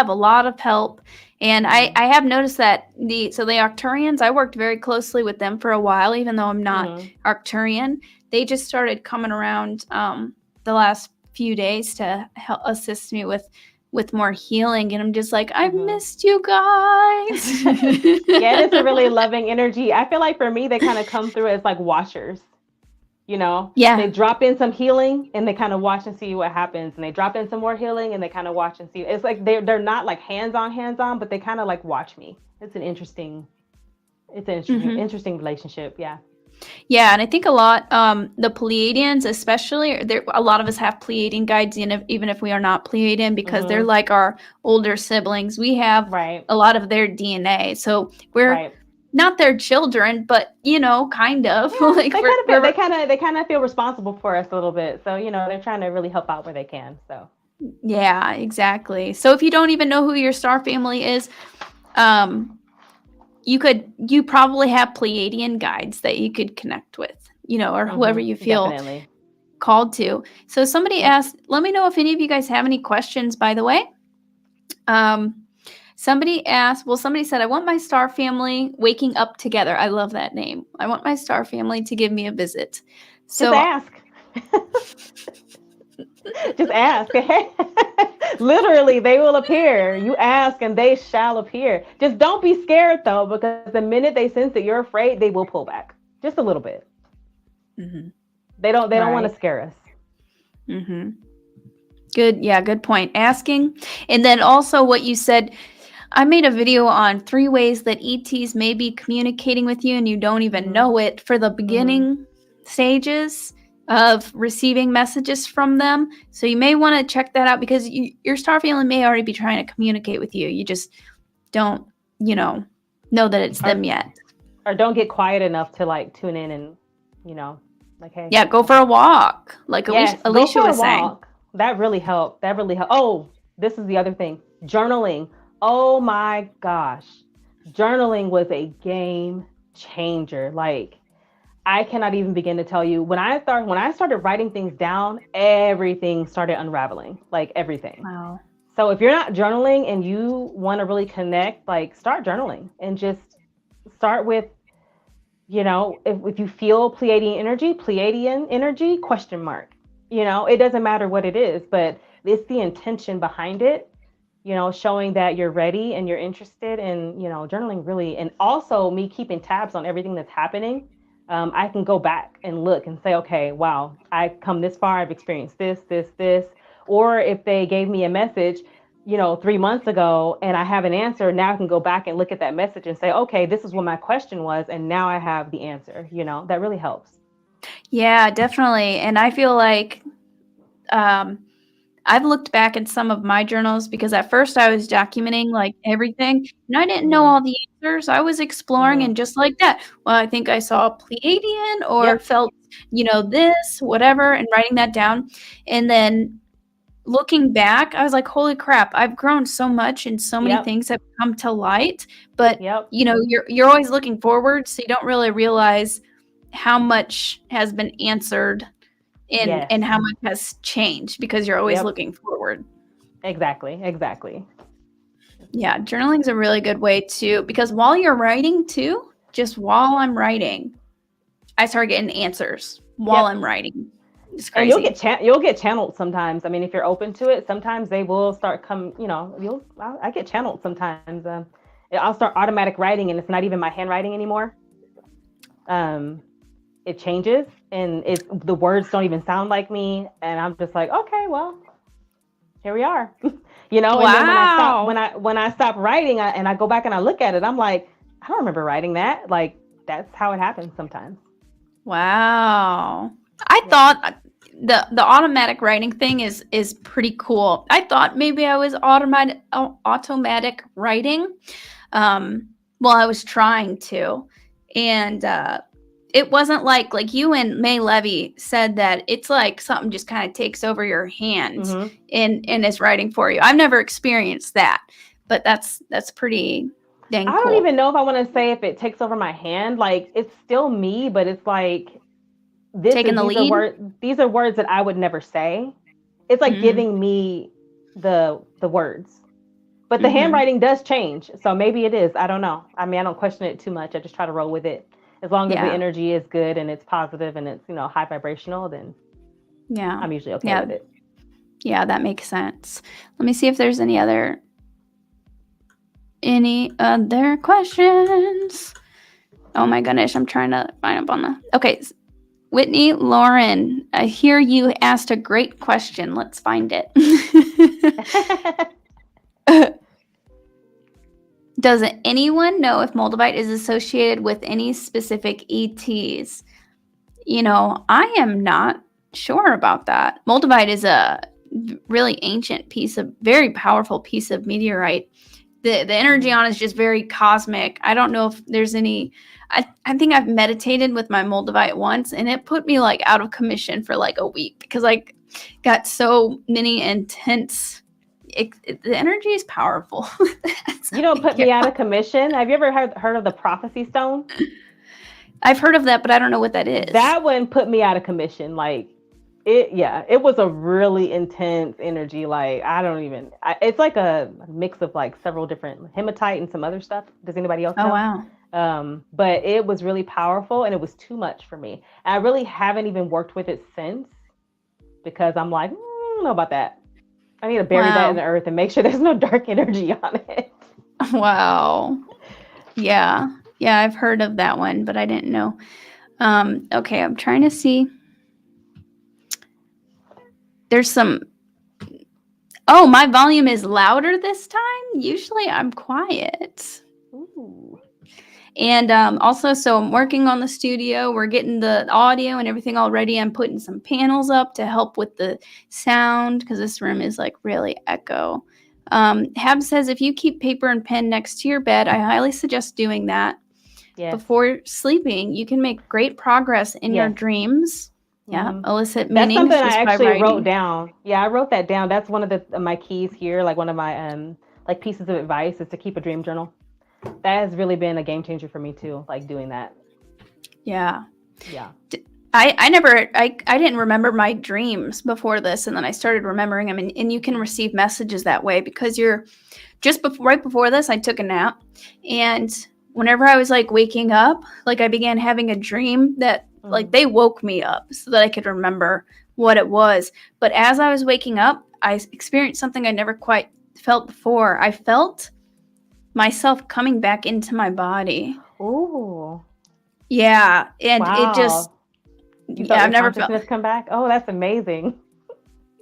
[SPEAKER 1] a lot of help. And I have noticed that the Arcturians, I worked very closely with them for a while, even though I'm not Arcturian. They just started coming around the last few days to help assist me with more healing. And I'm just like, I've missed you guys.
[SPEAKER 2] Yeah, it's a really loving energy. I feel like for me, they kind of come through as like washers. You know,
[SPEAKER 1] Yeah.
[SPEAKER 2] they drop in some healing and they kind of watch and see what happens. And they drop in some more healing and they kind of watch and see. It's like they're not like hands-on, but they kind of like watch me. It's an interesting interesting relationship. Yeah.
[SPEAKER 1] Yeah, and I think a lot, the Pleiadians especially, a lot of us have Pleiadian guides, even if we are not Pleiadian, because they're like our older siblings. We have a lot of their DNA, so we're not their children, but kind of.
[SPEAKER 2] Yeah,
[SPEAKER 1] like
[SPEAKER 2] they kind of feel responsible for us a little bit. So they're trying to really help out where they can. So
[SPEAKER 1] yeah, exactly. So if you don't even know who your star family is, you probably have Pleiadian guides that you could connect with, or whoever you feel called to. So somebody asked, let me know if any of you guys have any questions, by the way. Somebody asked, somebody said, I want my star family waking up together. I love that name. I want my star family to give me a visit. So
[SPEAKER 2] just ask. Just ask. Literally, they will appear. You ask and they shall appear. Just don't be scared though, because the minute they sense that you're afraid, they will pull back just a little bit. They don't want to scare us.
[SPEAKER 1] Good. Yeah. Good point. Asking. And then also what you said, I made a video on 3 ways that ETs may be communicating with you and you don't even know it for the beginning stages of receiving messages from them. So you may want to check that out, because your star family may already be trying to communicate with you. You just don't, know that it's them yet.
[SPEAKER 2] Or don't get quiet enough to like tune in and, like, hey.
[SPEAKER 1] Yeah, go for a walk. Like Alicia was saying.
[SPEAKER 2] That really helped. Oh, this is the other thing. Journaling. Oh my gosh. Journaling was a game changer. Like, I cannot even begin to tell you, when I started writing things down, everything started unraveling, like everything.
[SPEAKER 1] Wow.
[SPEAKER 2] So if you're not journaling and you want to really connect, like, start journaling and just start with, if you feel Pleiadian energy, question mark. It doesn't matter what it is, but it's the intention behind it, showing that you're ready and you're interested in, journaling really. And also me keeping tabs on everything that's happening. I can go back and look and say, okay, wow, I've come this far. I've experienced this. Or if they gave me a message, 3 months ago and I have an answer, now I can go back and look at that message and say, okay, this is what my question was. And now I have the answer, that really helps.
[SPEAKER 1] Yeah, definitely. And I feel like I've looked back at some of my journals, because at first I was documenting like everything and I didn't know all the answers. I was exploring and just like that. Well, I think I saw a Pleiadian or felt, this, whatever, and writing that down. And then looking back, I was like, holy crap, I've grown so much and so many things have come to light. But, you're always looking forward. So you don't really realize how much has been answered and how much has changed, because you're always looking forward.
[SPEAKER 2] Exactly.
[SPEAKER 1] Yeah, journaling is a really good way too, because while you're writing too, just while I'm writing, I start getting answers while I'm writing. It's crazy.
[SPEAKER 2] And you'll get channeled sometimes. I mean, if you're open to it, sometimes they will start I get channeled sometimes. I'll start automatic writing and it's not even my handwriting anymore. It changes and the words don't even sound like me. And I'm just like, okay, well, here we are. Wow. And then when I stop writing and I go back and I look at it, I'm like, I don't remember writing that. Like, that's how it happens sometimes.
[SPEAKER 1] Wow. I thought the automatic writing thing is pretty cool. I thought maybe I was automatic writing. I was trying to. And it wasn't like you and May Levy said that it's like something just kind of takes over your hand and is writing for you. I've never experienced that, but that's pretty dang cool.
[SPEAKER 2] I don't even know if I want to say if it takes over my hand. Like, it's still me, but it's like
[SPEAKER 1] taking the lead.
[SPEAKER 2] These are words that I would never say. It's like giving me the words. But the handwriting does change. So maybe it is. I don't know. I mean, I don't question it too much. I just try to roll with it. As long as the energy is good and it's positive and it's, high vibrational, then I'm usually okay with it.
[SPEAKER 1] Yeah, that makes sense. Let me see if there's any other questions. Oh my goodness, I'm trying to find up on the... Okay, Whitney Lauren, I hear you asked a great question. Let's find it. Does anyone know if Moldavite is associated with any specific ETs? You know, I am not sure about that. Moldavite is a really ancient very powerful piece of meteorite. The energy on it is just very cosmic. I don't know if there's any. I think I've meditated with my Moldavite once, and it put me like out of commission for like a week because I got so many intense. The energy is powerful.
[SPEAKER 2] You don't put me out of commission. Have you ever heard of the prophecy stone?
[SPEAKER 1] I've heard of that, but I don't know what that is.
[SPEAKER 2] That one put me out of commission. Like it was a really intense energy. Like it's like a mix of like several different hematite and some other stuff. Does anybody else know?
[SPEAKER 1] Oh, wow.
[SPEAKER 2] But it was really powerful and it was too much for me. And I really haven't even worked with it since because I'm like, I don't know about that. I need to bury that in the earth and make sure there's no dark energy on it.
[SPEAKER 1] Wow. Yeah. Yeah, I've heard of that one, but I didn't know. Okay, I'm trying to see. There's some. Oh, my volume is louder this time. Usually I'm quiet.
[SPEAKER 2] Ooh.
[SPEAKER 1] And also, so I'm working on the studio. We're getting the audio and everything all ready. I'm putting some panels up to help with the sound because this room is like really echo. Hab says, if you keep paper and pen next to your bed, I highly suggest doing that. Yes. Before sleeping. You can make great progress in your dreams. Yeah, elicit meanings.
[SPEAKER 2] That's something I actually wrote down. Yeah, I wrote that down. That's one of my keys here. Like one of my like pieces of advice is to keep a dream journal. That has really been a game changer for me too. Like doing that.
[SPEAKER 1] Yeah.
[SPEAKER 2] Yeah.
[SPEAKER 1] I didn't remember my dreams before this, and then I started remembering them. And you can receive messages that way because you're right before this, I took a nap, and whenever I was like waking up, like I began having a dream that like they woke me up so that I could remember what it was. But as I was waking up, I experienced something I never quite felt before. I felt myself coming back into my body.
[SPEAKER 2] Ooh.
[SPEAKER 1] Yeah. And it just,
[SPEAKER 2] I've never felt come back. Oh, that's amazing.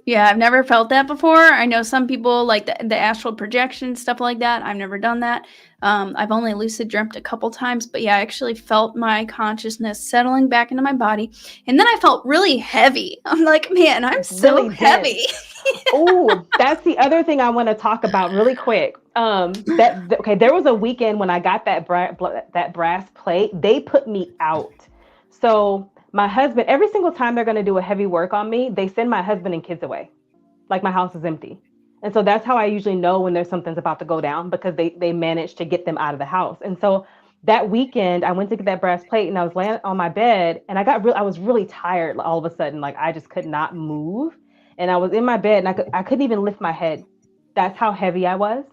[SPEAKER 1] Yeah, I've never felt that before. I know some people like the astral projection, stuff like that. I've never done that. I've only lucid dreamt a couple times, but yeah, I actually felt my consciousness settling back into my body. And then I felt really heavy. I'm like, man, I'm so really heavy.
[SPEAKER 2] Oh, that's the other thing I want to talk about really quick. There was a weekend when I got that brass plate. They put me out. So my husband, every single time they're going to do a heavy work on me, they send my husband and kids away. Like my house is empty. And so that's how I usually know when there's something's about to go down because they managed to get them out of the house. And so that weekend I went to get that brass plate and I was laying on my bed and I was really tired all of a sudden. Like I just could not move. And I was in my bed and I couldn't even lift my head. That's how heavy I was.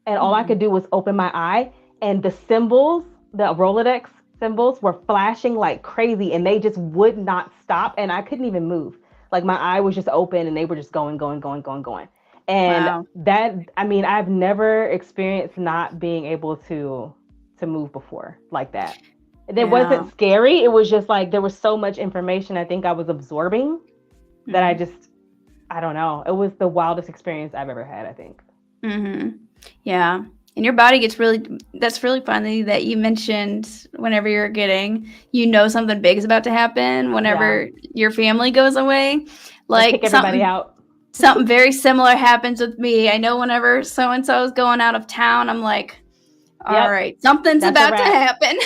[SPEAKER 2] And all I could do was open my eye and the symbols, the Rolodex symbols were flashing like crazy and they just would not stop. And I couldn't even move. Like my eye was just open and they were just going. And I've never experienced not being able to move before like that. And it wasn't scary. It was just like, there was so much information I think I was absorbing that I don't know. It was the wildest experience I've ever had, I think.
[SPEAKER 1] Mm-hmm. Yeah. And your body gets that's really funny that you mentioned whenever you're something big is about to happen whenever your family goes away. Like
[SPEAKER 2] kick everybody out.
[SPEAKER 1] Something very similar happens with me. I know whenever so-and-so is going out of town, I'm like, all right, something's about to happen.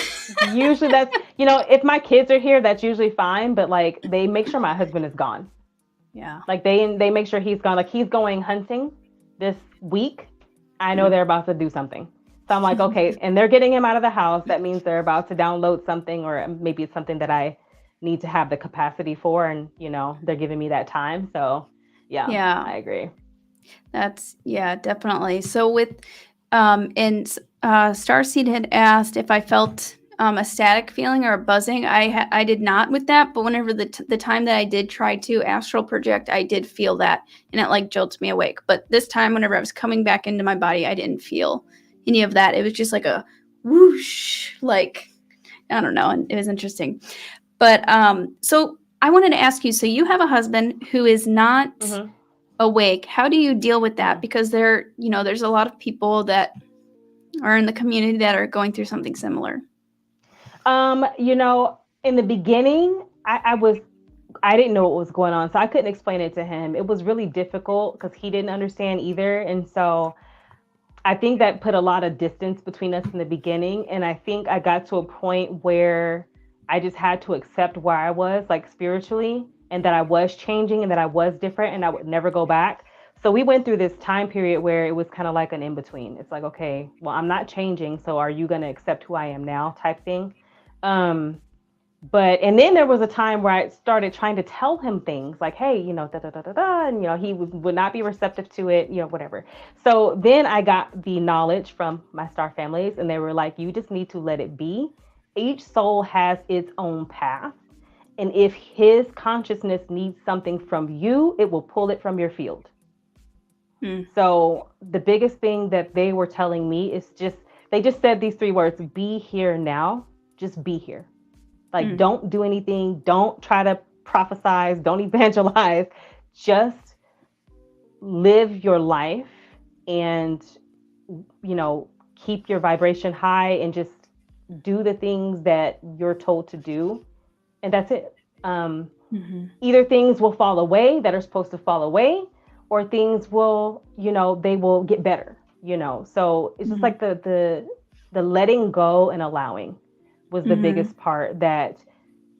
[SPEAKER 2] Usually that's, if my kids are here, that's usually fine. But like they make sure my husband is gone.
[SPEAKER 1] Yeah.
[SPEAKER 2] Like they make sure he's gone. Like he's going hunting this week. I know they're about to do something. So I'm like, okay, and they're getting him out of the house. That means they're about to download something, or maybe it's something that I need to have the capacity for. And, they're giving me that time. So yeah, I agree.
[SPEAKER 1] That's, definitely. So with, Starseed had asked if I felt a static feeling or a buzzing. I did not with that, but whenever the time that I did try to astral project, I did feel that, and it like jolts me awake. But this time, whenever I was coming back into my body, I didn't feel any of that. It was just like a whoosh, like, I don't know, and it was interesting. But so I wanted to ask you, so you have a husband who is not awake. How do you deal with that? Because there's a lot of people that are in the community that are going through something similar.
[SPEAKER 2] In the beginning, I didn't know what was going on, so I couldn't explain it to him. It was really difficult because he didn't understand either. And so I think that put a lot of distance between us in the beginning. And I think I got to a point where I just had to accept where I was, like spiritually, and that I was changing and that I was different and I would never go back. So we went through this time period where it was kind of like an in-between. It's like, okay, well, I'm not changing, so are you going to accept who I am now type thing? And then there was a time where I started trying to tell him things like, hey, da da da da da, and he would not be receptive to it, whatever. So then I got the knowledge from my star families, and they were like, you just need to let it be. Each soul has its own path, and if his consciousness needs something from you, it will pull it from your field. So the biggest thing that they were telling me is they just said these 3 words: be here now. Just be here. Like, don't do anything. Don't try to prophesize. Don't evangelize. Just live your life and, keep your vibration high and just do the things that you're told to do. And that's it. Either things will fall away that are supposed to fall away, or things will, they will get better, So it's just like the letting go and allowing was the biggest part that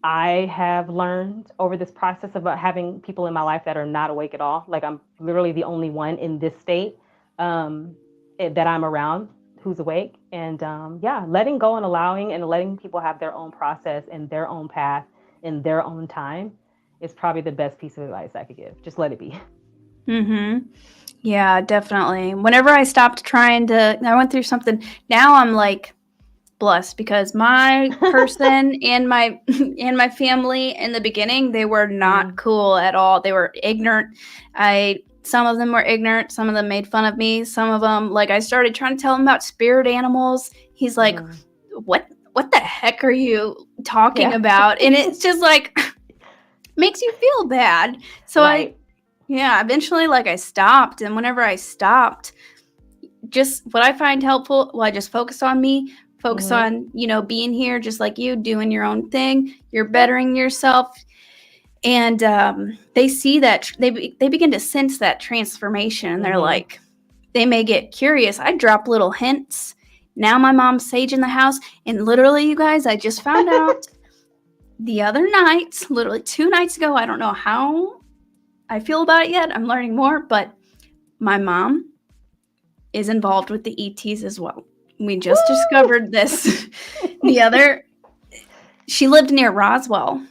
[SPEAKER 2] I have learned over this process about having people in my life that are not awake at all. Like, I'm literally the only one in this state that I'm around who's awake. And letting go and allowing and letting people have their own process and their own path in their own time is probably the best piece of advice I could give. Just let it be.
[SPEAKER 1] Yeah, definitely. Whenever I stopped I went through something. Now I'm like blessed because my person and my family in the beginning, they were not cool at all. They were ignorant. Some of them were ignorant. Some of them made fun of me. Some of them, like, I started trying to tell him about spirit animals. He's like, what the heck are you talking about? And it's just like, makes you feel bad. So eventually, like, I stopped. And whenever I stopped, just what I find helpful, I just focus on me, on, being here, just like you, doing your own thing. You're bettering yourself. And they see that, they begin to sense that transformation. And they're like, they may get curious. I drop little hints. Now my mom's saging the house. And literally, you guys, I just found out the other night, literally 2 nights ago, I don't know how I feel about it yet. I'm learning more, but my mom is involved with the ETs as well. We just discovered this she lived near Roswell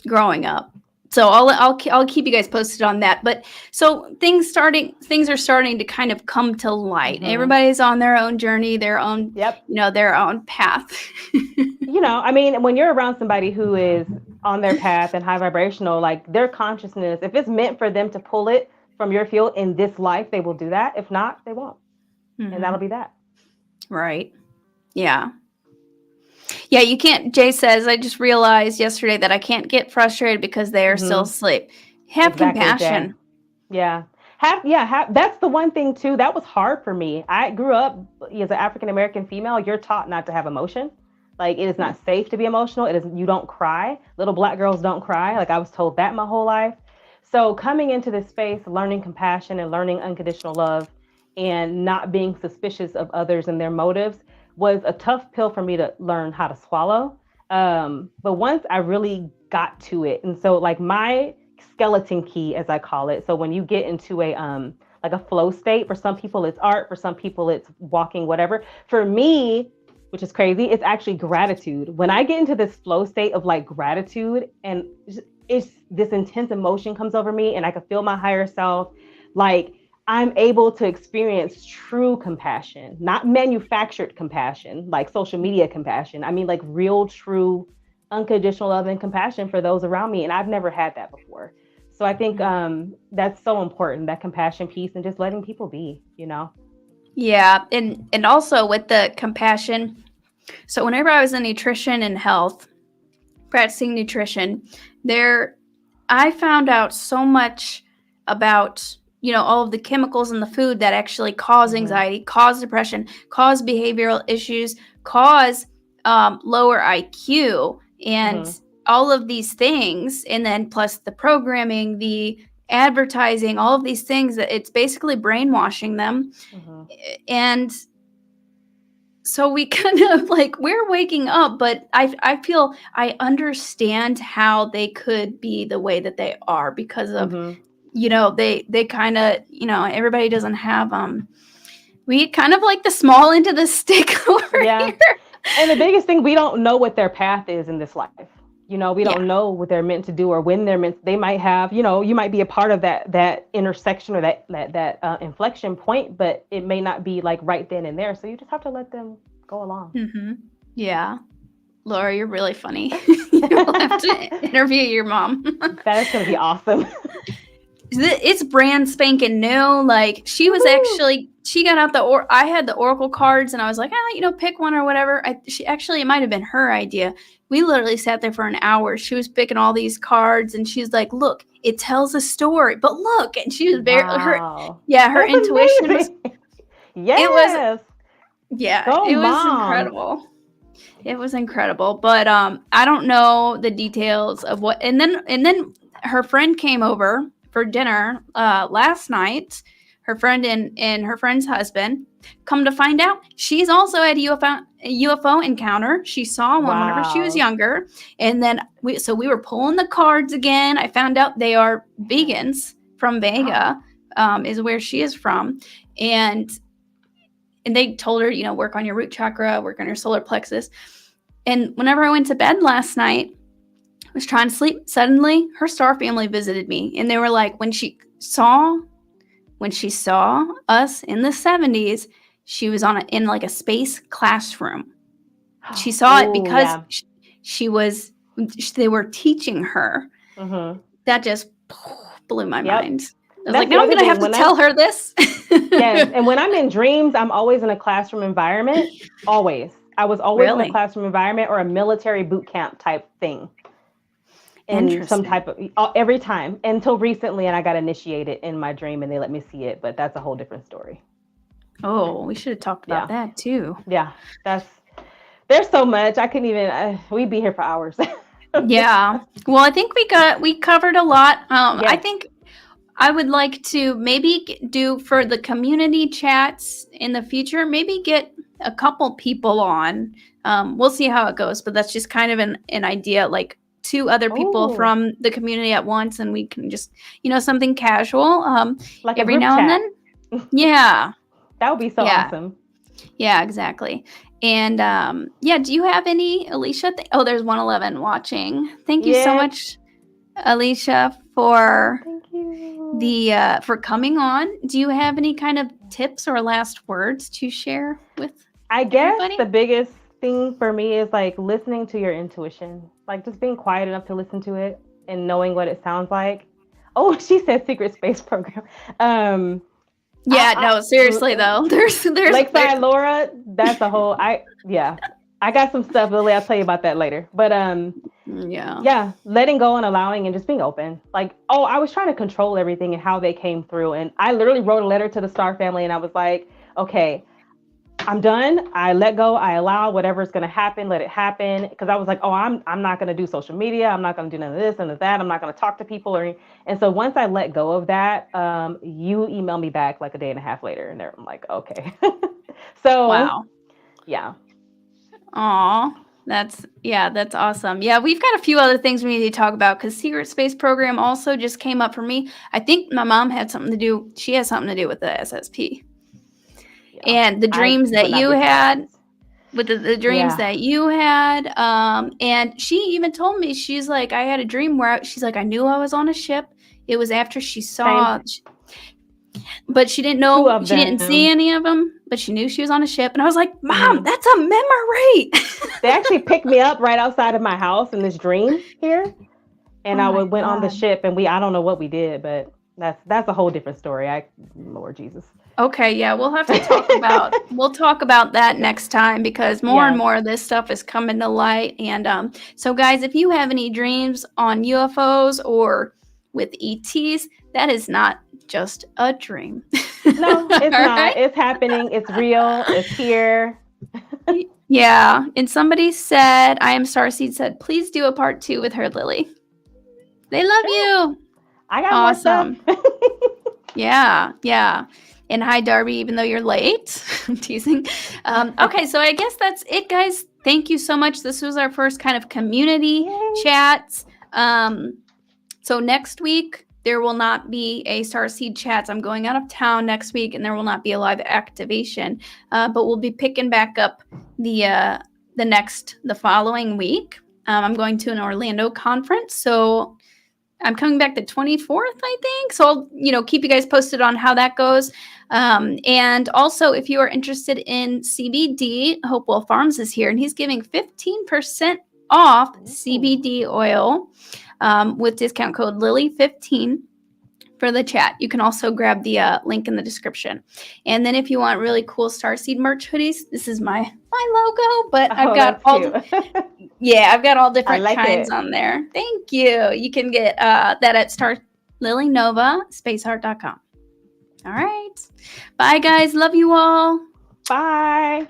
[SPEAKER 1] growing up. So I'll keep you guys posted on that. But so things are starting to kind of come to light. Everybody's on their own journey, their own, their own path.
[SPEAKER 2] When you're around somebody who is on their path and high vibrational, like, their consciousness, if it's meant for them to pull it from your field in this life, they will do that. If not, they won't. And that'll be that. Right.
[SPEAKER 1] Yeah. Yeah, you can't. Jay says, I just realized yesterday that I can't get frustrated because they are still asleep. Have compassion.
[SPEAKER 2] Jay. Yeah. That's the one thing too. That was hard for me. I grew up as an African-American female. You're taught not to have emotion. Like, it is not safe to be emotional. You don't cry. Little Black girls don't cry. Like, I was told that my whole life. So coming into this space, learning compassion and learning unconditional love and not being suspicious of others and their motives was a tough pill for me to learn how to swallow. But once I really got to it, and so, like, my skeleton key, as I call it. So when you get into a flow state, for some people it's art, for some people it's walking, whatever. For me, which is crazy, it's actually gratitude. When I get into this flow state of, like, gratitude, and it's this intense emotion comes over me, and I can feel my higher self, like, I'm able to experience true compassion, not manufactured compassion, like social media compassion. I mean, like, real, true, unconditional love and compassion for those around me. And I've never had that before. So I think that's so important, that compassion piece, and just letting people be,
[SPEAKER 1] Yeah. And also with the compassion. So whenever I was in nutrition and health, practicing nutrition, I found out so much about, all of the chemicals in the food that actually cause anxiety, cause depression, cause behavioral issues, cause lower IQ, and all of these things. And then plus the programming, the advertising, all of these things, that it's basically brainwashing them. And so we kind of we're waking up, but I feel I understand how they could be the way that they are because of, they kind of, everybody doesn't have, we kind of like the small end of the stick over here.
[SPEAKER 2] And the biggest thing, we don't know what their path is in this life. We don't know what they're meant to do or when they might have, you might be a part of that intersection or that inflection point, but it may not be right then and there. So you just have to let them go along.
[SPEAKER 1] Yeah. Laura, you're really funny. You'll have to interview your mom.
[SPEAKER 2] That is going to be awesome.
[SPEAKER 1] It's brand spanking new. She was actually, she got out I had the Oracle cards and I was like, pick one or whatever. It might've been her idea. We literally sat there for an hour. She was picking all these cards and she's like, look, it tells a story, but look. And she was very, her intuition was, it was incredible. It was incredible. But I don't know the details of what, and then her friend came over for dinner last night, her friend and her friend's husband. Come to find out, she's also had a UFO encounter. She saw one whenever she was younger. And then we were pulling the cards again. I found out they are vegans from Vega, is where she is from. And they told her, work on your root chakra, work on your solar plexus. And whenever I went to bed last night, I was trying to sleep. Suddenly, her star family visited me. And they were like, when she saw us in the 70s, she was in a space classroom. She saw it because they were teaching her. That just blew my mind. I was like, now I'm going to have to tell her this.
[SPEAKER 2] Yes. And when I'm in dreams, I'm always in a classroom environment. Always. I was always in a classroom environment or a military boot camp type thing. In some type of, every time until recently, and I got initiated in my dream and they let me see it, but that's a whole different story.
[SPEAKER 1] Oh, we should have talked about that too.
[SPEAKER 2] Yeah, there's so much. I couldn't even, we'd be here for hours.
[SPEAKER 1] Yeah. Well, I think we covered a lot. I think I would like to maybe do for the community chats in the future, maybe get a couple people on. We'll see how it goes, but that's just kind of an idea, 2 other people from the community at once, and we can just, something casual, every now and then. Yeah.
[SPEAKER 2] That would be so awesome.
[SPEAKER 1] Yeah, exactly. And do you have any, Alicia? There's 111 watching. Thank you so much, Alicia, for for coming on. Do you have any kind of tips or last words to share with everybody?
[SPEAKER 2] The biggest thing for me is listening to your intuition, just being quiet enough to listen to it and knowing what it sounds like. Oh, she said secret space program.
[SPEAKER 1] Seriously though, there's
[SPEAKER 2] Lakeside Laura. That's a whole. I got some stuff, Lily. I'll tell you about that later. But letting go and allowing and just being open. I was trying to control everything and how they came through, and I literally wrote a letter to the Star family, and I was like, okay, I'm done. I let go. I allow whatever's going to happen. Let it happen. Because I was like, I'm not going to do social media. I'm not going to do none of this and that. I'm not going to talk to people. And so once I let go of that, you email me back a day and a half later. And I'm like, okay. So, wow. Yeah.
[SPEAKER 1] Aw, that's awesome. Yeah, we've got a few other things we need to talk about because Secret Space Program also just came up for me. I think my mom had something to do. She has something to do with the SSP. And the dreams that you had, with the dreams that you had. And she even told me, she's like, I had a dream where she's like, I knew I was on a ship. It was after she saw, but she didn't know, she didn't see any of them, but she knew she was on a ship. And I was like, Mom, that's a memory.
[SPEAKER 2] They actually picked me up right outside of my house in this dream here. And went on the ship and I don't know what we did, but That's a whole different story. Lord Jesus.
[SPEAKER 1] Okay, yeah, we'll have to talk about that next time, because more and more of this stuff is coming to light. And so guys, if you have any dreams on UFOs or with ETs, that is not just a dream.
[SPEAKER 2] No, it's not.
[SPEAKER 1] Right?
[SPEAKER 2] It's happening. It's real. It's here.
[SPEAKER 1] Yeah. And somebody said, I am Starseed said, please do a part 2 with her, Lily. They love you.
[SPEAKER 2] I got
[SPEAKER 1] awesome.
[SPEAKER 2] more stuff.
[SPEAKER 1] Yeah. And hi, Darby, even though you're late. I'm teasing. Okay, so I guess that's it, guys. Thank you so much. This was our first kind of community chats. So next week, there will not be a Starseed Chats. I'm going out of town next week, and there will not be a live activation. But we'll be picking back up the following week. I'm going to an Orlando conference, so I'm coming back the 24th, I think. So I'll, keep you guys posted on how that goes. And also, if you are interested in CBD, Hopewell Farms is here, and he's giving 15% off CBD oil with discount code Lily15 for the chat. You can also grab the link in the description. And then if you want really cool Starseed merch hoodies, this is my logo, but I've got I've got all different kinds on there. Thank you. You can get that at LilyNova.spaceheart.com. All right. Bye, guys. Love you all.
[SPEAKER 2] Bye.